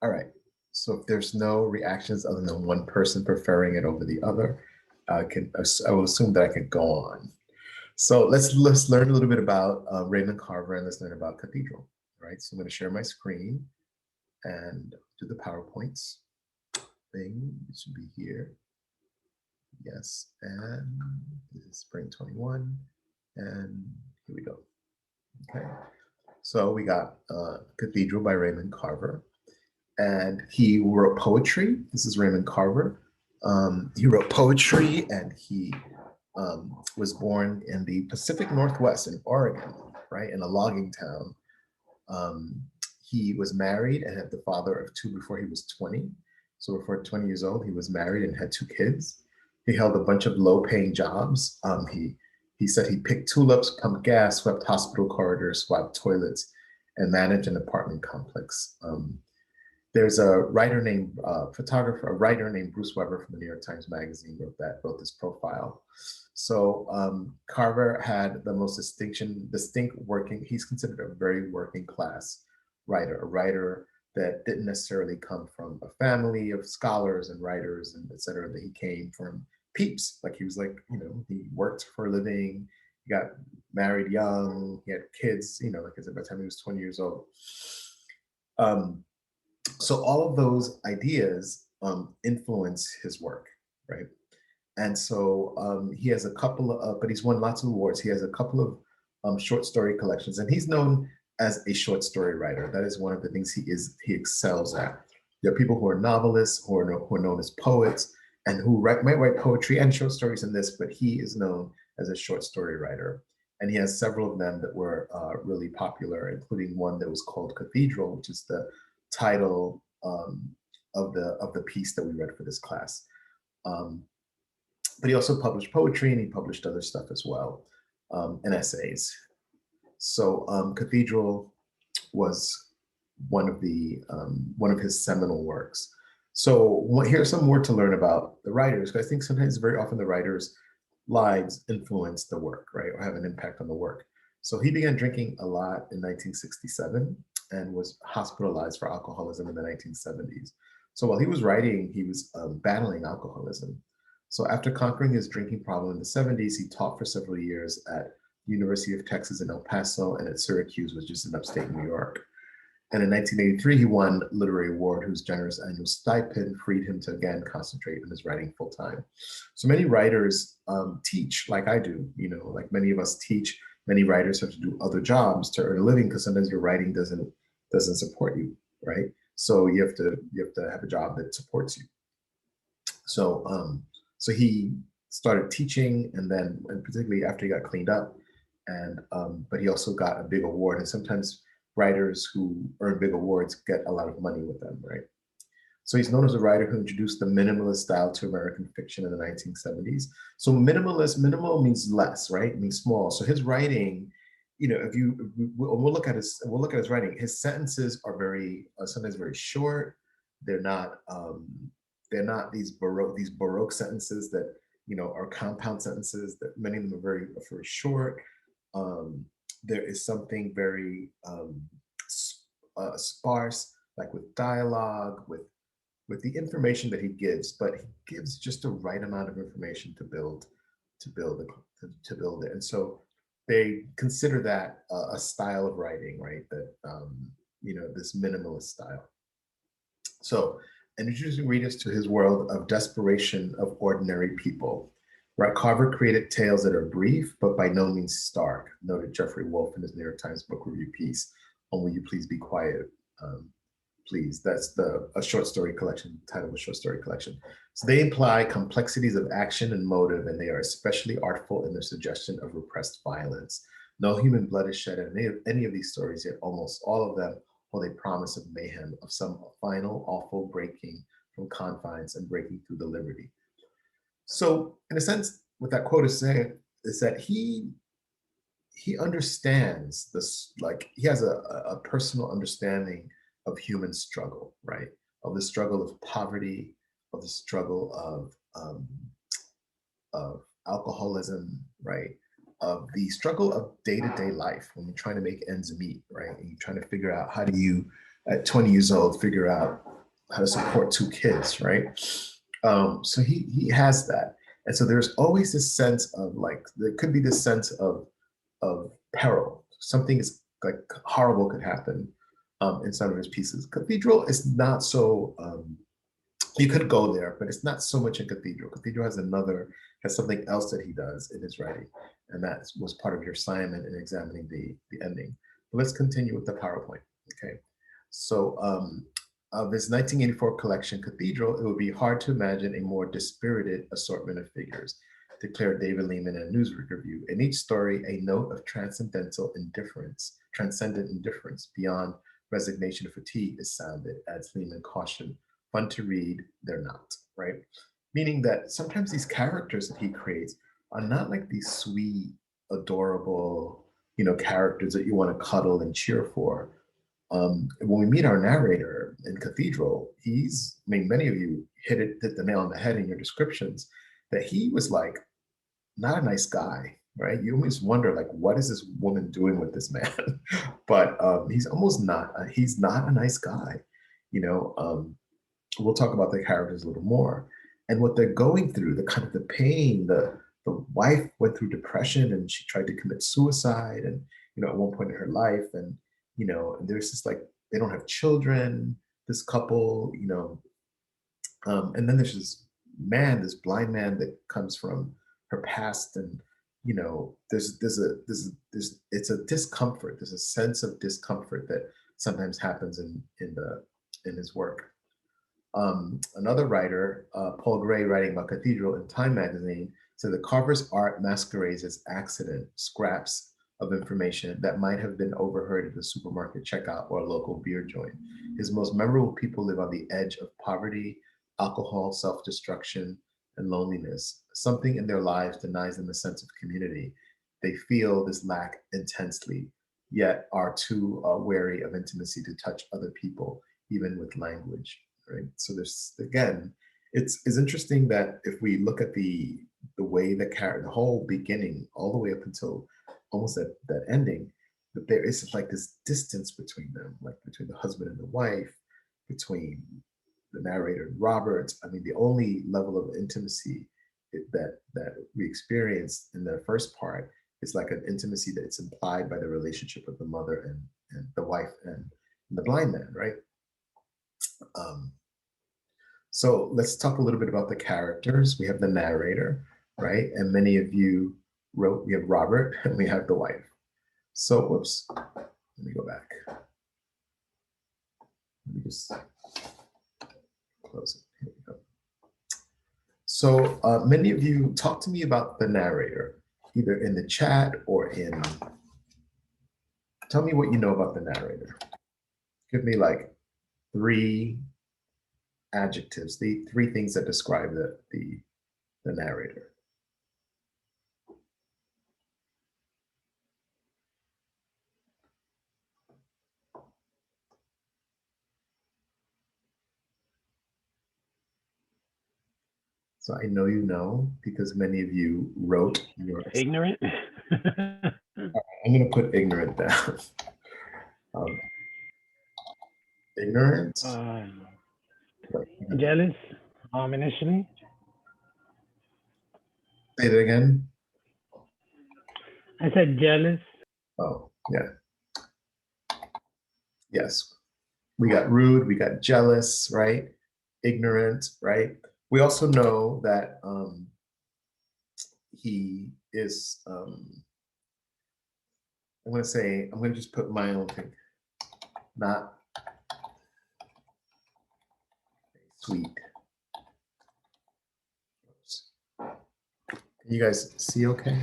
All right, so if there's no reactions other than one person preferring it over the other, I will assume that I can go on. So let's learn a little bit about Raymond Carver, and let's learn about Cathedral. All right, so I'm going to share my screen and do the PowerPoints thing. It should be here. Yes, and this is spring 21, and here we go. Okay, so we got Cathedral by Raymond Carver, and he wrote poetry. This is Raymond Carver. He wrote poetry, and he was born in the Pacific Northwest in Oregon, right, in a logging town. He was married and had the father of 2 before he was 20. So before 20 years old, he was married and had 2 kids. He held a bunch of low-paying jobs. He said he picked tulips, pumped gas, swept hospital corridors, swept toilets, and managed an apartment complex. There's a writer named Bruce Weber from the New York Times Magazine wrote this profile. So Carver had the most distinct working. He's considered a very working class writer, a writer that didn't necessarily come from a family of scholars and writers and et cetera, that he came from peeps. Like he was like, you know, he worked for a living, he got married young, he had kids, you know, like I said, by the time he was 20 years old. So all of those ideas influence his work, right? And so he has a couple of, but he's won lots of awards. He has a couple of short story collections, and he's known as a short story writer. That is one of the things he excels at. There are people who are novelists, who are known as poets, and who might write poetry and short stories in this, but he is known as a short story writer. And he has several of them that were really popular, including one that was called Cathedral, which is the title of the piece that we read for this class. But he also published poetry, and he published other stuff as well, and essays. So Cathedral was one of his seminal works. So here's some more to learn about the writers, because I think sometimes, very often, the writers' lives influence the work, right, or have an impact on the work. So he began drinking a lot in 1967 and was hospitalized for alcoholism in the 1970s. So while he was writing, he was battling alcoholism. So after conquering his drinking problem in the 70s, he taught for several years at the University of Texas in El Paso and at Syracuse, which is in upstate New York. And in 1983, he won a literary award whose generous annual stipend freed him to again concentrate on his writing full time. So many writers teach, like I do, you know, like many of us teach. Many writers have to do other jobs to earn a living because sometimes your writing doesn't support you, right? So you have to have a job that supports you. So so he started teaching, and particularly after he got cleaned up, and but he also got a big award. And sometimes writers who earn big awards get a lot of money with them, right? So he's known as a writer who introduced the minimalist style to American fiction in the 1970s. So minimal means less, right? It means small. So his writing, you know, we'll look at his writing. His sentences are sometimes very short. They're not these baroque sentences that, you know, are compound sentences. That many of them are very short. There is something very sparse, like with dialogue, with the information that he gives, but he gives just the right amount of information to build it. And so they consider that a style of writing, right? That you know, this minimalist style. So, and introducing readers to his world of desperation of ordinary people. Right, Carver created tales that are brief, but by no means stark, noted Jeffrey Wolf in his New York Times Book Review piece on Will You Please Be Quiet, please. That's a short story collection, title of a short story collection. So they imply complexities of action and motive, and they are especially artful in their suggestion of repressed violence. No human blood is shed in any of these stories, yet almost all of them hold a promise of mayhem, of some final awful breaking from confines and breaking through the liberty. So in a sense, what that quote is saying is that he understands this, like he has a personal understanding of human struggle, right? Of the struggle of poverty, of the struggle of alcoholism, right? Of the struggle of day-to-day life when you're trying to make ends meet, right? And you're trying to figure out how do you, at 20 years old, figure out how to support two kids, right? So he has that. And so there's always this sense of like, there could be this sense of peril. Something is like horrible could happen in some of his pieces. Cathedral is not so, you could go there, but it's not so much in Cathedral. Cathedral has something else that he does in his writing. And that was part of your assignment in examining the ending. But let's continue with the PowerPoint, okay? So of his 1984 collection, Cathedral, it would be hard to imagine a more dispirited assortment of figures, declared David Lehman in a Newsweek review. In each story, a note of transcendent indifference beyond resignation or fatigue is sounded, adds Lehman caution. Fun to read, they're not, right? Meaning that sometimes these characters that he creates are not like these sweet, adorable, characters that you want to cuddle and cheer for. When we meet our narrator in Cathedral, many of you hit the nail on the head in your descriptions, that he was like not a nice guy, right? You always wonder, like, what is this woman doing with this man? But he's not a nice guy, we'll talk about the characters a little more and what they're going through, the kind of the pain. The wife went through depression and she tried to commit suicide, and at one point in her life, and and there's this, like, they don't have children, this couple, and then there's this blind man that comes from her past, and there's it's a discomfort. There's a sense of discomfort that sometimes happens in his work. Another writer, Paul Gray, writing about Cathedral in Time magazine, said the carver's art masquerades as accident, scraps of information that might have been overheard at a supermarket checkout or a local beer joint. His most memorable people live on the edge of poverty, alcohol, self-destruction, and loneliness. Something in their lives denies them a sense of community. They feel this lack intensely, yet are too wary of intimacy to touch other people, even with language. Right. So there's, again, it's interesting that if we look at the way the whole beginning, all the way up until almost that ending, that there is like this distance between them, like between the husband and the wife, between the narrator and Robert. I mean, the only level of intimacy that we experience in the first part is like an intimacy that's implied by the relationship of the mother and the wife and the blind man, right? So let's talk a little bit about the characters. We have the narrator, right? And many of you wrote, we have Robert and we have the wife. So, whoops, let me go back. Let me just close it. Here we go. So many of you talk to me about the narrator, either in the chat or tell me what you know about the narrator. Give me like 3 adjectives, the 3 things that describe the narrator. So I know you know, because many of you wrote your Ignorant. I'm going to put ignorant down. Ignorant. Jealous. Initially. Say that again. I said jealous. Oh, yeah. Yes. We got rude, we got jealous, right? Ignorant, right? We also know that he is, I'm going to just put my own thing, not Sweet. Can you guys see okay?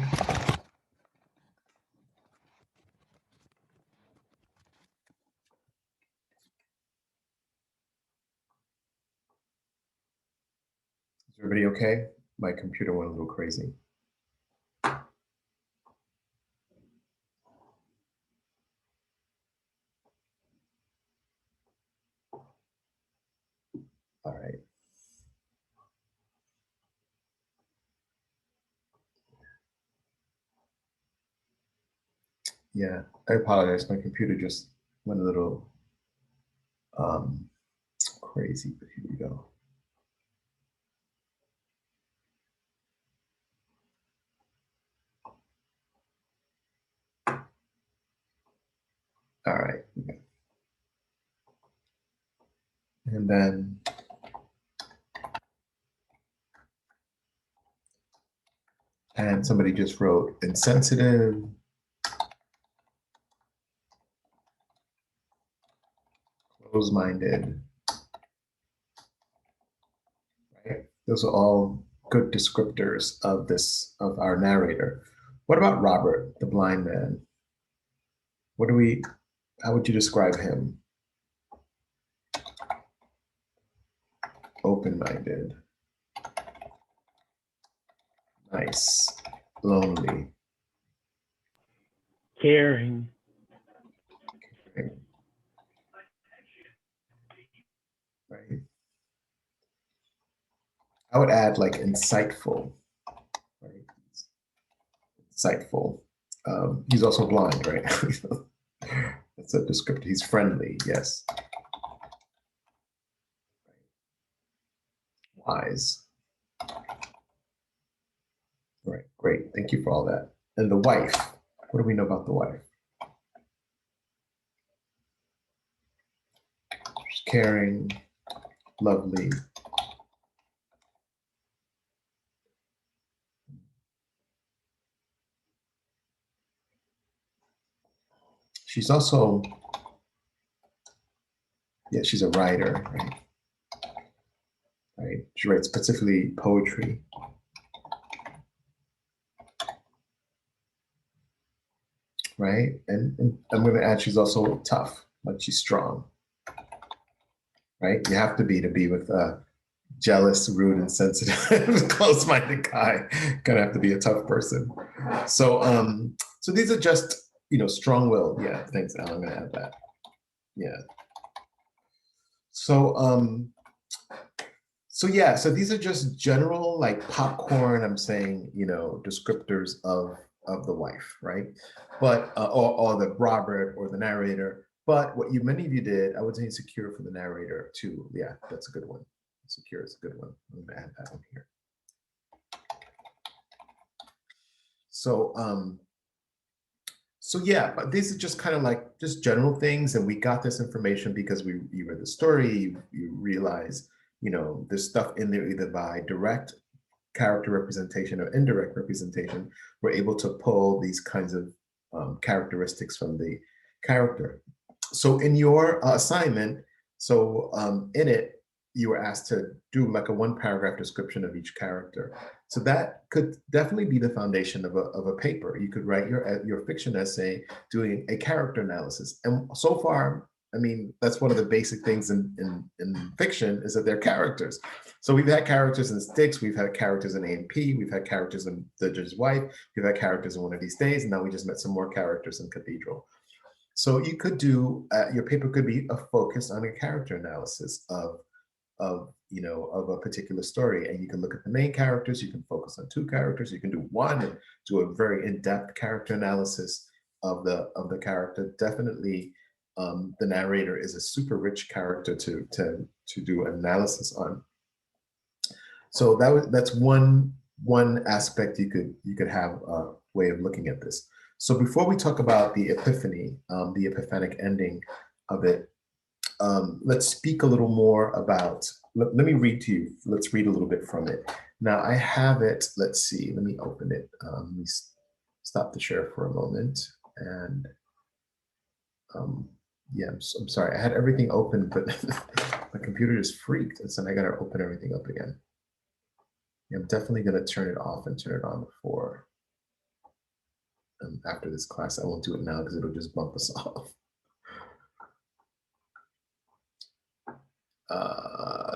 Is everybody okay? My computer went a little crazy. All right. Yeah, I apologize. My computer just went a little crazy, but here we go. All right. And then somebody just wrote insensitive, close-minded, right? Those are all good descriptors of of our narrator. What about Robert, the blind man? How would you describe him? Open-minded, nice, lonely, Caring. right? I would add like insightful, right? Insightful. He's also blind, right? That's a descriptor. He's friendly, yes. Wise. Right, great. Thank you for all that. And the wife. What do we know about the wife? She's caring, lovely. She's also, yeah, she's a writer, right? Right. She writes specifically poetry. Right. And I'm going to add she's also tough, like she's strong. Right. You have to be with a jealous, rude, and sensitive, close-minded guy. Gonna have to be a tough person. So so these are just, strong-willed. Yeah, thanks, Alan. I'm gonna add that. Yeah. So yeah, so these are just general like popcorn, I'm saying, descriptors of the wife, right? But or the Robert or the narrator. But what many of you did, I would say secure for the narrator too. Yeah, that's a good one. Secure is a good one. I'm gonna add that one here. So so yeah, but these are just kind of like just general things, and we got this information because you read the story, you realize, there's stuff in there either by direct character representation or indirect representation. We're able to pull these kinds of characteristics from the character. So in your assignment, in it, you were asked to do like a 1-paragraph description of each character. So that could definitely be the foundation of a paper. You could write your fiction essay doing a character analysis. And so far, I mean, that's one of the basic things in fiction is that they're characters. So we've had characters in Styx, we've had characters in A&P, we've had characters in The Judge's Wife, we've had characters in One of These Days, and now we just met some more characters in Cathedral. So you could do, your paper could be a focus on a character analysis of a particular story. And you can look at the main characters, you can focus on 2 characters, you can do one and do a very in-depth character analysis of the character. Definitely the narrator is a super rich character to do an analysis on. So that's one aspect you could have a way of looking at this. So before we talk about the epiphany, the epiphanic ending of it, let's speak a little more about, let me read to you. Let's read a little bit from it. Now I have it, let's see, let me open it. Let me stop the share for a moment. And Yeah, I'm sorry. I had everything open, but my computer just freaked. And so I got to open everything up again. Yeah, I'm definitely going to turn it off and turn it on before after this class. I won't do it now because it'll just bump us off.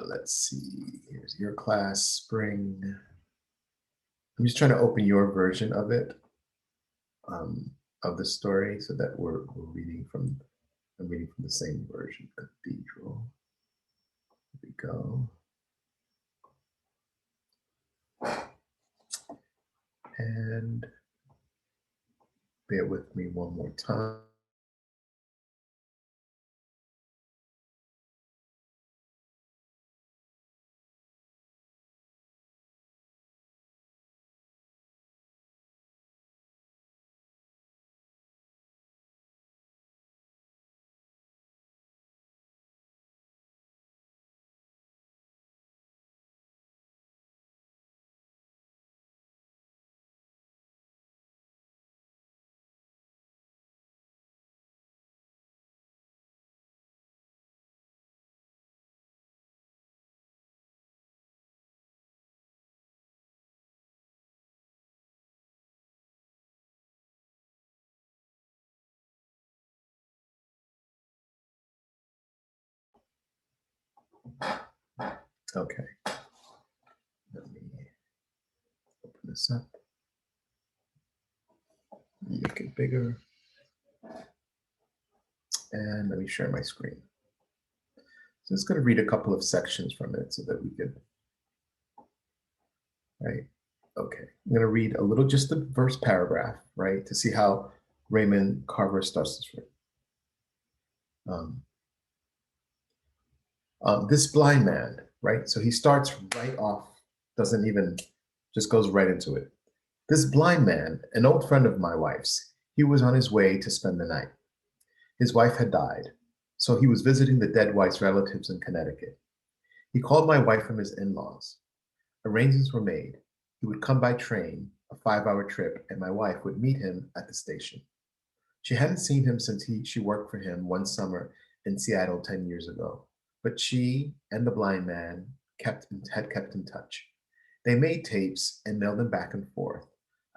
Let's see. Here's your class, spring. I'm just trying to open your version of it, of the story, so that we're reading from. I'm reading from the same version. Cathedral. Here we go. And bear with me one more time. Okay. Let me open this up. Make it bigger. And let me share my screen. So I'm just going to read a couple of sections from it so that we could, right? Okay, I'm going to read a little, just the first paragraph, right, to see how Raymond Carver starts this story. This blind man, right? So he starts right off, doesn't even, just goes right into it. This blind man, an old friend of my wife's, he was on his way to spend the night. His wife had died, so he was visiting the dead wife's relatives in Connecticut. He called my wife from his in-laws. Arrangements were made. He would come by train, a 5-hour trip, and my wife would meet him at the station. She hadn't seen him since she worked for him one summer in Seattle 10 years ago, but she and the blind man had kept in touch. They made tapes and mailed them back and forth.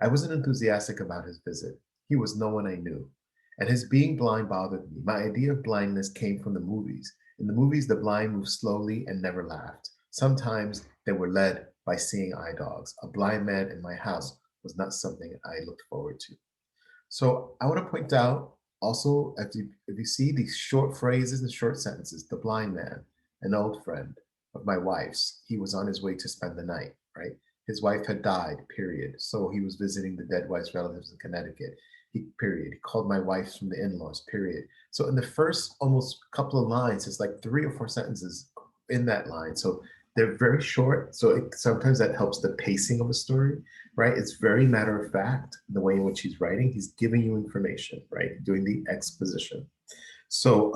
I wasn't enthusiastic about his visit. He was no one I knew, and his being blind bothered me. My idea of blindness came from the movies. In the movies, the blind moved slowly and never laughed. Sometimes they were led by seeing eye dogs. A blind man in my house was not something I looked forward to. So I want to point out also, if you see these short phrases and short sentences, the blind man, an old friend of my wife's, he was on his way to spend the night, right? His wife had died, period. So he was visiting the dead wife's relatives in Connecticut, period. He called my wife from the in-laws, period. So in the first almost couple of lines, it's like 3 or 4 sentences in that line. So they're very short. So sometimes that helps the pacing of a story, right? It's very matter of fact, the way in which he's writing. He's giving you information, right? Doing the exposition. So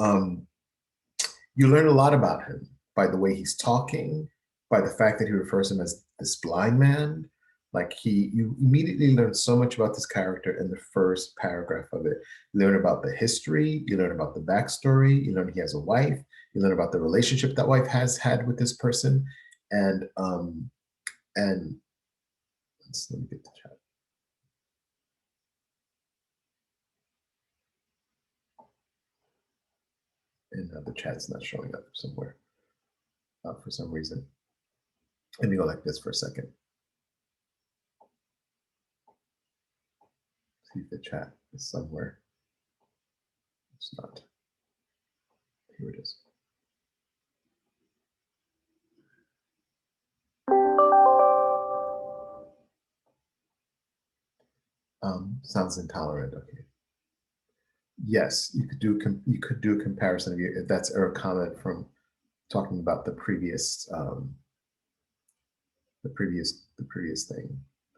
you learn a lot about him by the way he's talking, by the fact that he refers him as this blind man. Like you immediately learn so much about this character in the first paragraph of it. You learn about the history, you learn about the backstory, you learn he has a wife, you learn about the relationship that wife has had with this person. And let me get the chat. And the chat's not showing up somewhere for some reason. Let me go like this for a second. See if the chat is somewhere. It's not. Here it is. Sounds intolerant. Okay. Yes, you could do a comparison if that's a comment from talking about the previous thing.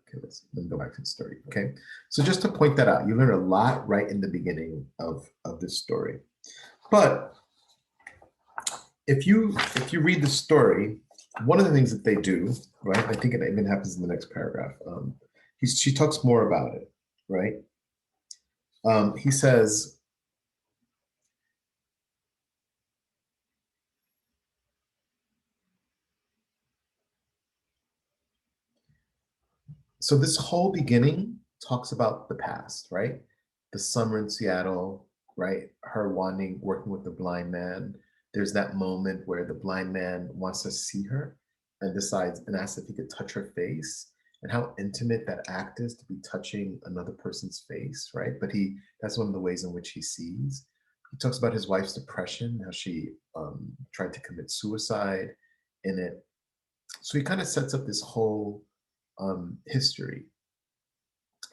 Okay, let's go back to the story. Okay, so just to point that out, you learn a lot right in the beginning of this story. But if you read the story, one of the things that they do, right? I think it even happens in the next paragraph. She talks more about it, right? He says, So this whole beginning talks about the past, right? The summer in Seattle, right? Her working with the blind man. There's that moment where the blind man wants to see her and decides and asks if he could touch her face, and how intimate that act is to be touching another person's face, right? But that's one of the ways in which he sees. He talks about his wife's depression, how she tried to commit suicide in it. So he kind of sets up this whole history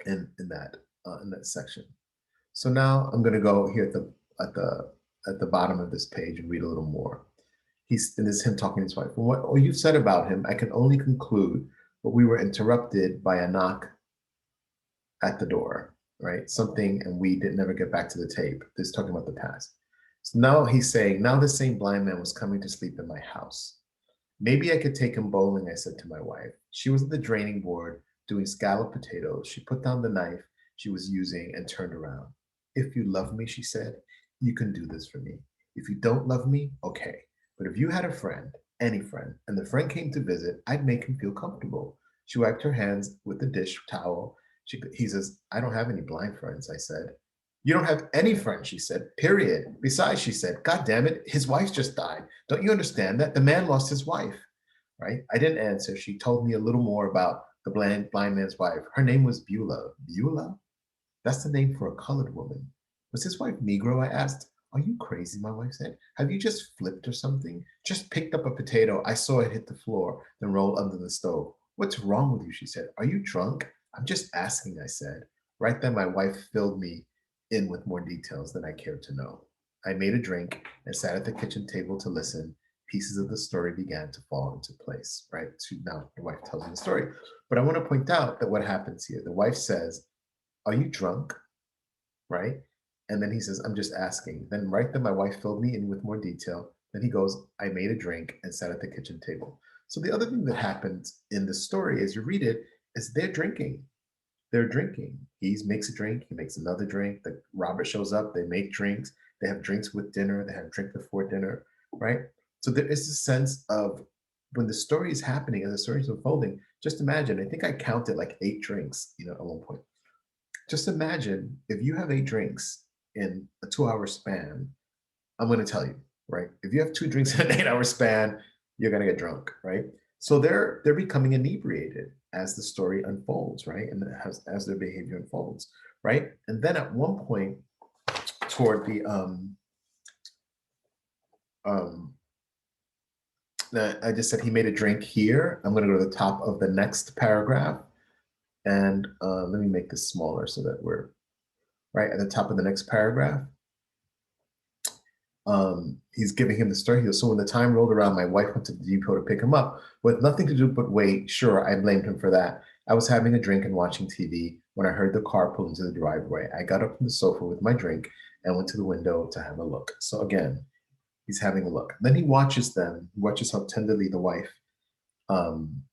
in that section. So now I'm going to go here at the bottom of this page and read a little more. And this is him talking to his wife. From what you've said about him, I can only conclude, but we were interrupted by a knock at the door, right? Something, and we didn't ever get back to the tape. This is talking about the past. So now he's saying, now the same blind man was coming to sleep in my house. Maybe I could take him bowling, I said to my wife. She was at the draining board doing scalloped potatoes. She put down the knife she was using and turned around. If you love me, she said, you can do this for me. If you don't love me, okay. But if you had a friend, any friend, and the friend came to visit, I'd make him feel comfortable. She wiped her hands with the dish towel. He says, I don't have any blind friends, I said. You don't have any friends, she said, period. Besides, she said, God damn it, his wife just died. Don't you understand that? The man lost his wife, right? I didn't answer. She told me a little more about the blind man's wife. Her name was Beulah. Beulah? That's the name for a colored woman. Was his wife Negro? I asked. Are you crazy? My wife said. Have you just flipped or something? Just picked up a potato. I saw it hit the floor, then roll under the stove. What's wrong with you? She said. Are you drunk? I'm just asking, I said. Right then, my wife filled me in with more details than I cared to know. I made a drink and sat at the kitchen table to listen. Pieces of the story began to fall into place, right? So now the wife tells me the story. But I want to point out that what happens here, the wife says, are you drunk? Right? And then he says, I'm just asking. Then right then my wife filled me in with more detail. Then he goes, I made a drink and sat at the kitchen table. So the other thing that happens in the story as you read it is they're drinking. They're drinking. He makes a drink, he makes another drink. Robert shows up, they make drinks, they have drinks with dinner, they have drink before dinner, right? So there is a sense of when the story is happening, as the story is unfolding, just imagine, I think I counted like 8 drinks, at one point. Just imagine if you have 8 drinks in a 2-hour span, I'm going to tell you, right? If you have 2 drinks in an 8-hour span, you're going to get drunk, right? So they're becoming inebriated as the story unfolds, right? And as their behavior unfolds, right? And then at one point, toward the um, I just said he made a drink here. I'm going to go to the top of the next paragraph, and let me make this smaller so that we're right at the top of the next paragraph. He's giving him the story. He goes, so when the time rolled around, my wife went to the depot to pick him up with nothing to do but wait. Sure, I blamed him for that. I was having a drink and watching TV when I heard the car pull into the driveway. I got up from the sofa with my drink and went to the window to have a look. So again, he's having a look. Then he watches them. He watches how tenderly the wife um,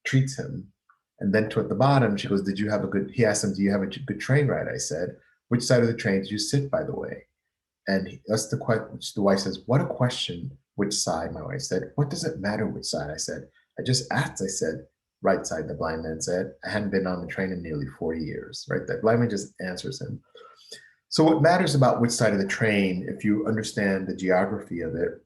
treats him. And then toward the bottom, she goes, he asked him, do you have a good train ride? I said, which side of the train did you sit, by the way? And that's the question. The wife says, what a question. Which side? My wife said, what does it matter which side? I said, I just asked. I said, right side, the blind man said. I hadn't been on the train in nearly 40 years, right? That blind man just answers him. So what matters about which side of the train, if you understand the geography of it,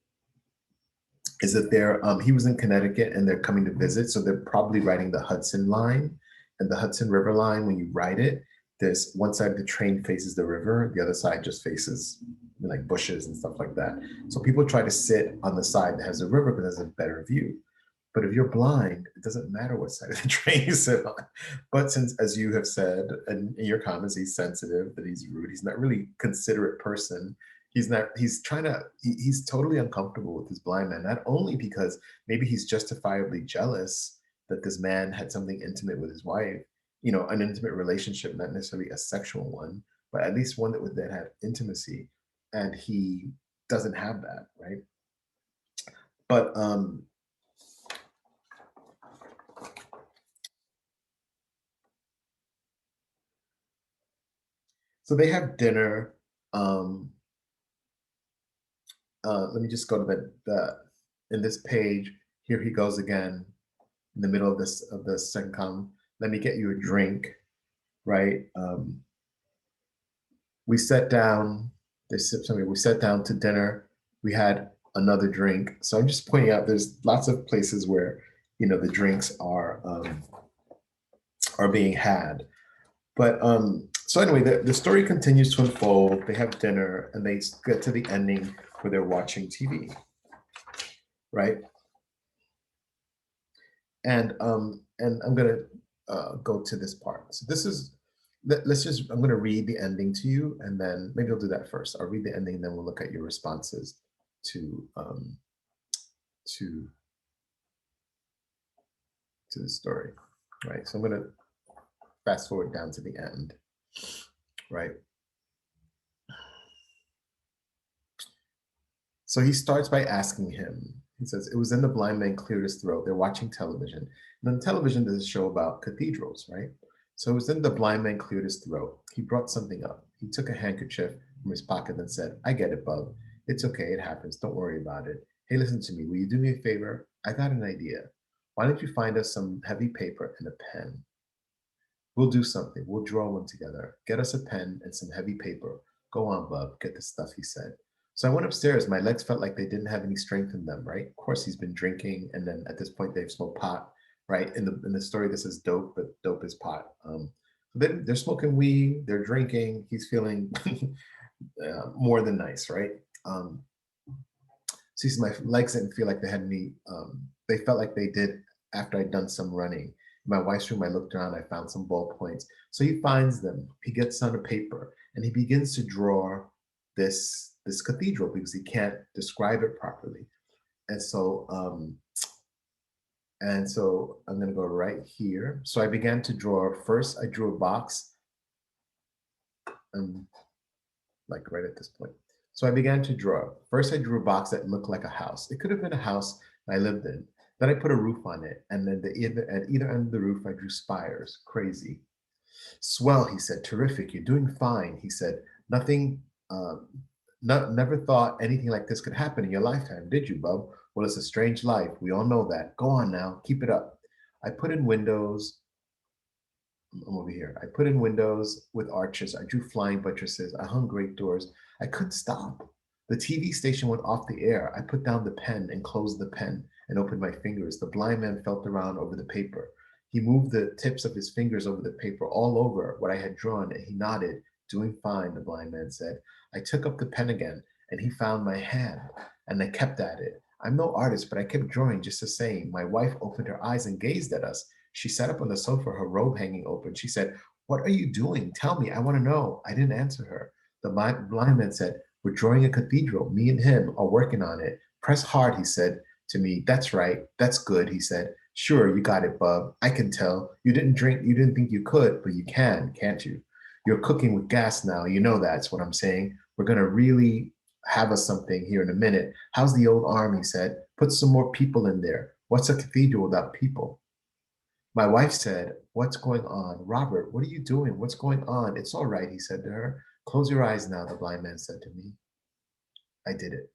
is that he was in Connecticut and they're coming to visit. So they're probably riding the Hudson line, and the Hudson River line, when you ride it, there's one side of the train faces the river, the other side just faces like bushes and stuff like that. So people try to sit on the side that has the river because there's a better view. But if you're blind, it doesn't matter what side of the train you sit on. But since, as you have said in your comments, he's sensitive, that he's rude, he's not really a considerate person. He's totally uncomfortable with his blind man, not only because maybe he's justifiably jealous that this man had something intimate with his wife, an intimate relationship, not necessarily a sexual one, but at least one that had intimacy. And he doesn't have that, right? But so they have dinner. Let me just go to in this page. Here he goes again in the middle of the second column. let me get you a drink, right? We sat down, we sat down to dinner, we had another drink. So I'm just pointing out there's lots of places where, the drinks are being had. But so anyway, the story continues to unfold. They have dinner and they get to the ending where they're watching TV, right? And I'm gonna go to this part. So this is I'm gonna read the ending to you, and then maybe I'll do that first. I'll read the ending, and then we'll look at your responses to to to the story, right? So I'm gonna fast forward down to the end, right? So he starts by asking him, he says, it was then the blind man cleared his throat. They're watching television. And on television, there's a show about cathedrals, right? So it was then the blind man cleared his throat. He brought something up. He took a handkerchief from his pocket and said, I get it, bub. It's okay. It happens. Don't worry about it. Hey, listen to me. Will you do me a favor? I got an idea. Why don't you find us some heavy paper and a pen? We'll do something. We'll draw one together. Get us a pen and some heavy paper. Go on, bub. Get the stuff, he said. So I went upstairs. My legs felt like they didn't have any strength in them, right? Of course, he's been drinking, and then at this point, they've smoked pot, right? In the story, this is dope, but dope is pot. They're smoking weed. They're drinking. He's feeling more than nice, right? So he said, my legs didn't feel like they had any. They felt like they did after I'd done some running. In my wife's room, I looked around. I found some ballpoints. So he finds them. He gets on a paper, and he begins to draw this cathedral because he can't describe it properly. And so I'm going to go right here. So I began to draw. First, I drew a box, like right at this point. So I began to draw. First, I drew a box that looked like a house. It could have been a house I lived in. Then I put a roof on it, and then at either end of the roof, I drew spires. Crazy. Swell, he said. Terrific. You're doing fine. He said. Nothing. Never thought anything like this could happen in your lifetime, did you, bub? Well, it's a strange life. We all know that. Go on now. Keep it up. I put in windows. I'm over here. I put in windows with arches. I drew flying buttresses. I hung great doors. I couldn't stop. The TV station went off the air. I put down the pen and closed the pen and opened my fingers. The blind man felt around over the paper. He moved the tips of his fingers over the paper all over what I had drawn, and he nodded. Doing fine, the blind man said. I took up the pen again, and he found my hand, and I kept at it. I'm no artist, but I kept drawing just the same. My wife opened her eyes and gazed at us. She sat up on the sofa, her robe hanging open. She said, what are you doing? Tell me, I want to know. I didn't answer her. The blind man said, we're drawing a cathedral. Me and him are working on it. Press hard, he said to me. That's right. That's good, he said. Sure, you got it, bub. I can tell. You didn't drink. You didn't think you could, but you can, can't you? You're cooking with gas now. You know that's what I'm saying. We're going to really have us something here in a minute. How's the old arm, he said. Put some more people in there. What's a cathedral without people? My wife said, what's going on? Robert, what are you doing? What's going on? It's all right, he said to her. Close your eyes now, the blind man said to me. I did it.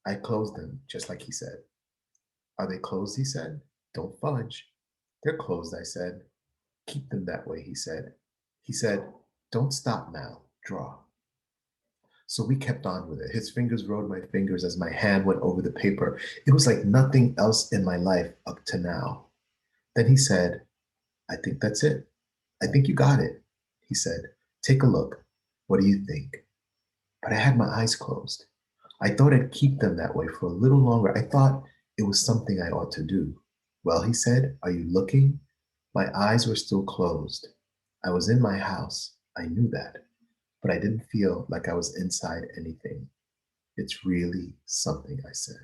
I closed them, just like he said. Are they closed, he said. Don't fudge. They're closed, I said. Keep them that way, he said. He said, don't stop now, draw. So we kept on with it. His fingers rode my fingers as my hand went over the paper. It was like nothing else in my life up to now. Then he said, I think that's it. I think you got it, he said. Take a look. What do you think? But I had my eyes closed. I thought I'd keep them that way for a little longer. I thought it was something I ought to do. Well, he said, are you looking? My eyes were still closed. I was in my house. I knew that. But I didn't feel like I was inside anything. It's really something, I said.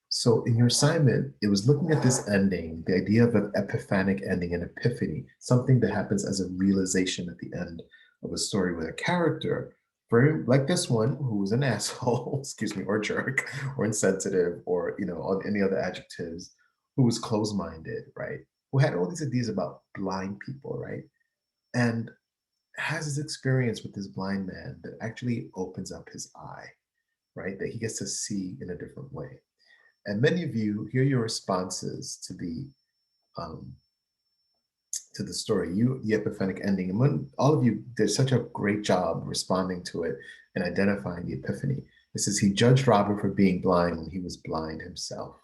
So in your assignment, it was looking at this ending, the idea of an epiphanic ending, an epiphany, something that happens as a realization at the end of a story with a character, very like this one, who was an asshole, excuse me, or jerk, or insensitive, or on any other adjectives, who was closed-minded, right? Who had all these ideas about blind people, right? And has this experience with this blind man that actually opens up his eye, right? That he gets to see in a different way. And many of you, hear your responses to the to the story, the epiphanic ending. And when all of you did such a great job responding to it and identifying the epiphany. It says he judged Robert for being blind when he was blind himself.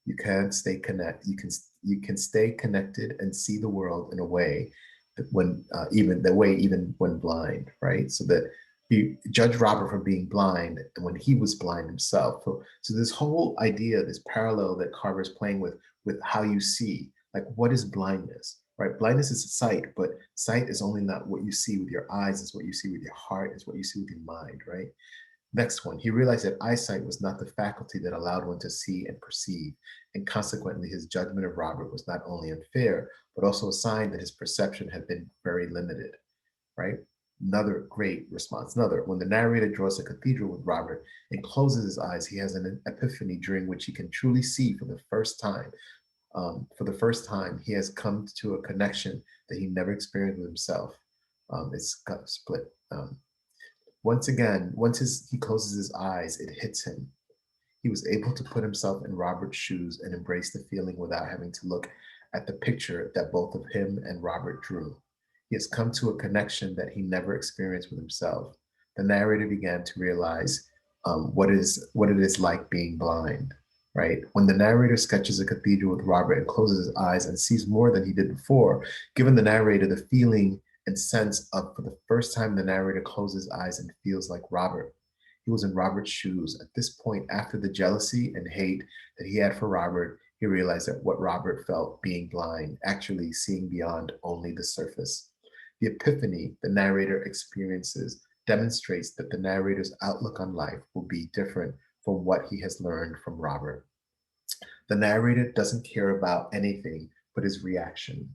You can stay connect. You can stay connected and see the world in a way that even when blind, right? So that he judged Robert for being blind and when he was blind himself. So this whole idea, this parallel that Carver is playing with how you see, like what is blindness, right? Blindness is sight, but sight is only not what you see with your eyes, it's what you see with your heart, it's what you see with your mind, right? Next one, he realized that eyesight was not the faculty that allowed one to see and perceive, and consequently his judgment of Robert was not only unfair, but also a sign that his perception had been very limited, right? Another great response. When the narrator draws a cathedral with Robert and closes his eyes, he has an epiphany during which he can truly see for the first time. He has come to a connection that he never experienced with himself. It's got split. Once again, he closes his eyes, it hits him. He was able to put himself in Robert's shoes and embrace the feeling without having to look at the picture that both of him and Robert drew. He has come to a connection that he never experienced with himself. The narrator began to realize what it is like being blind, right? When the narrator sketches a cathedral with Robert and closes his eyes and sees more than he did before, given the narrator the feeling and sense of, for the first time, the narrator closes his eyes and feels like Robert. He was in Robert's shoes. At this point, after the jealousy and hate that he had for Robert, he realized that what Robert felt being blind, actually seeing beyond only the surface. The epiphany the narrator experiences demonstrates that the narrator's outlook on life will be different from what he has learned from Robert. The narrator doesn't care about anything but his reaction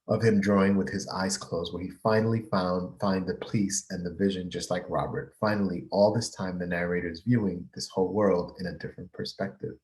of him drawing with his eyes closed, where he finally find the peace and the vision just like Robert. Finally, all this time the narrator is viewing this whole world in a different perspective.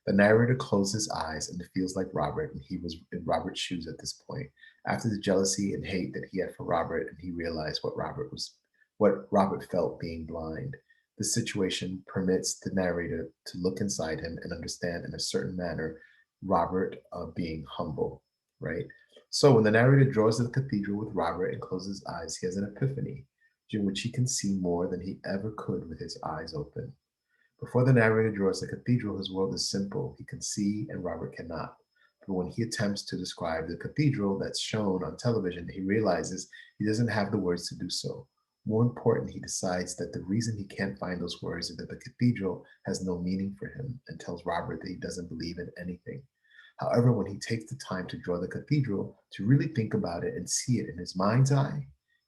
The narrator closed his eyes and feels like Robert, and he was in Robert's shoes at this point. After the jealousy and hate that he had for Robert, and he realized what Robert felt being blind. The situation permits the narrator to look inside him and understand in a certain manner Robert being humble, right? So when the narrator draws the cathedral with Robert and closes his eyes, he has an epiphany during which he can see more than he ever could with his eyes open. Before the narrator draws the cathedral, his world is simple. He can see and Robert cannot. But when he attempts to describe the cathedral that's shown on television, he realizes he doesn't have the words to do so. More important, he decides that the reason he can't find those words is that the cathedral has no meaning for him and tells Robert that he doesn't believe in anything. However, when he takes the time to draw the cathedral, to really think about it and see it in his mind's eye,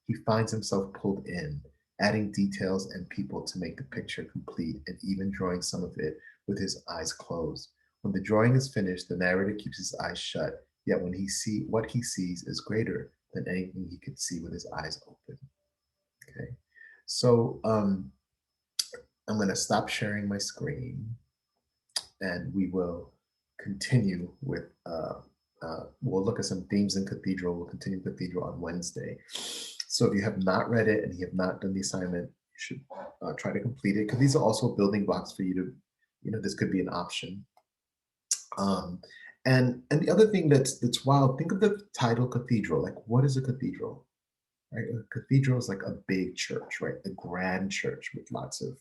he finds himself pulled in, adding details and people to make the picture complete, and even drawing some of it with his eyes closed. When the drawing is finished, the narrator keeps his eyes shut, yet what he sees is greater than anything he could see with his eyes open. Okay, so I'm going to stop sharing my screen, and we will continue with, we'll look at some themes in Cathedral. We'll continue Cathedral on Wednesday. So if you have not read it and you have not done the assignment, you should try to complete it, because these are also building blocks for you to, this could be an option. And the other thing that's wild, think of the title Cathedral. Like, what is a cathedral? Right? A cathedral is like a big church, right? A grand church with lots of,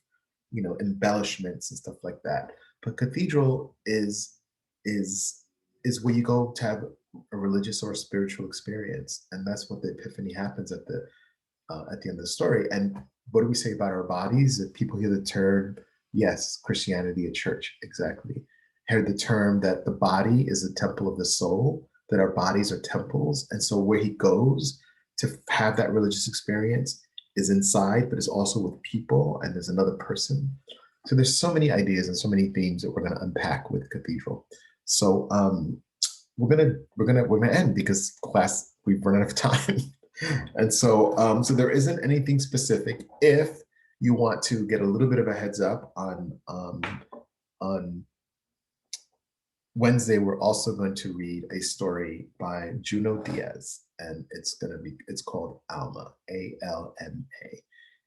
embellishments and stuff like that. But cathedral is where you go to have a religious or a spiritual experience, and that's what the epiphany happens at the end of the story. And what do we say about our bodies? If people hear the term, yes, Christianity, a church, exactly. Hear the term that the body is a temple of the soul, that our bodies are temples, and so where he goes to have that religious experience is inside, but it's also with people, and there's another person. So there's so many ideas and so many themes that we're going to unpack with Cathedral. So we're gonna end because class, we've run out of time. And so there isn't anything specific. If you want to get a little bit of a heads up on Wednesday, we're also going to read a story by Junot Diaz, and it's called Alma, A-L-M-A.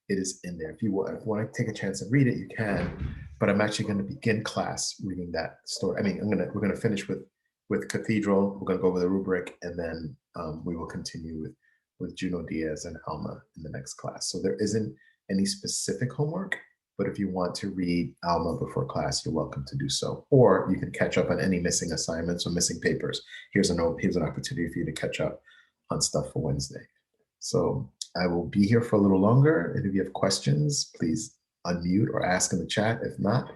It is in there. If you want to take a chance and read it, you can. But I'm actually going to begin class reading that story. I mean, we're going to finish with Cathedral. We're going to go over the rubric, and then we will continue with Juno Diaz and Alma in the next class. So there isn't any specific homework, but if you want to read Alma before class, you're welcome to do so. Or you can catch up on any missing assignments or missing papers. Here's an opportunity for you to catch up on stuff for Wednesday. So I will be here for a little longer. And if you have questions, please unmute or ask in the chat. If not,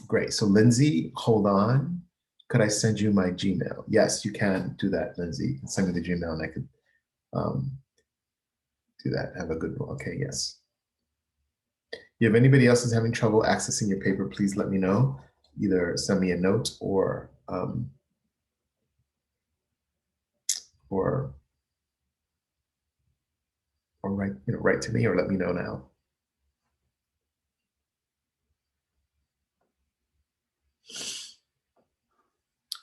great. So Lindsay, hold on. Could I send you my Gmail? Yes, you can do that, Lindsay. You can send me the Gmail and I could do that. Have a good one. Okay, yes. If anybody else is having trouble accessing your paper, please let me know. Either send me a note or write to me or let me know now.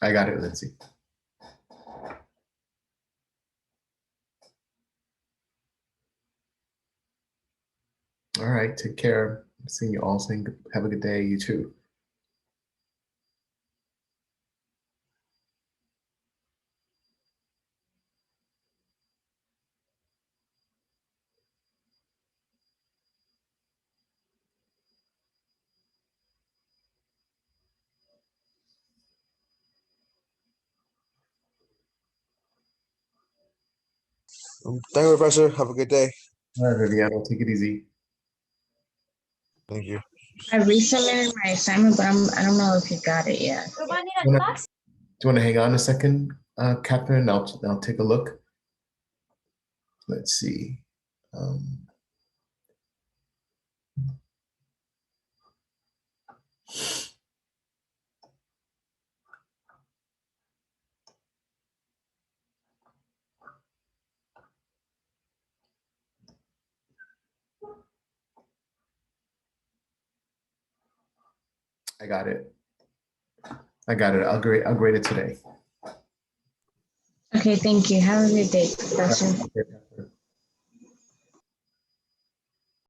I got it, Lindsay. All right, take care. Seeing you all. Saying have a good day. You too. Thank you, Professor. Have a good day. All right, Viviano, take it easy. Thank you. I resubmitted my assignment, but I don't know if you got it yet. Do you want to hang on a second, Catherine? I'll take a look. Let's see. I got it. I'll grade it today. Okay, thank you. Have a good day, Professor. Okay,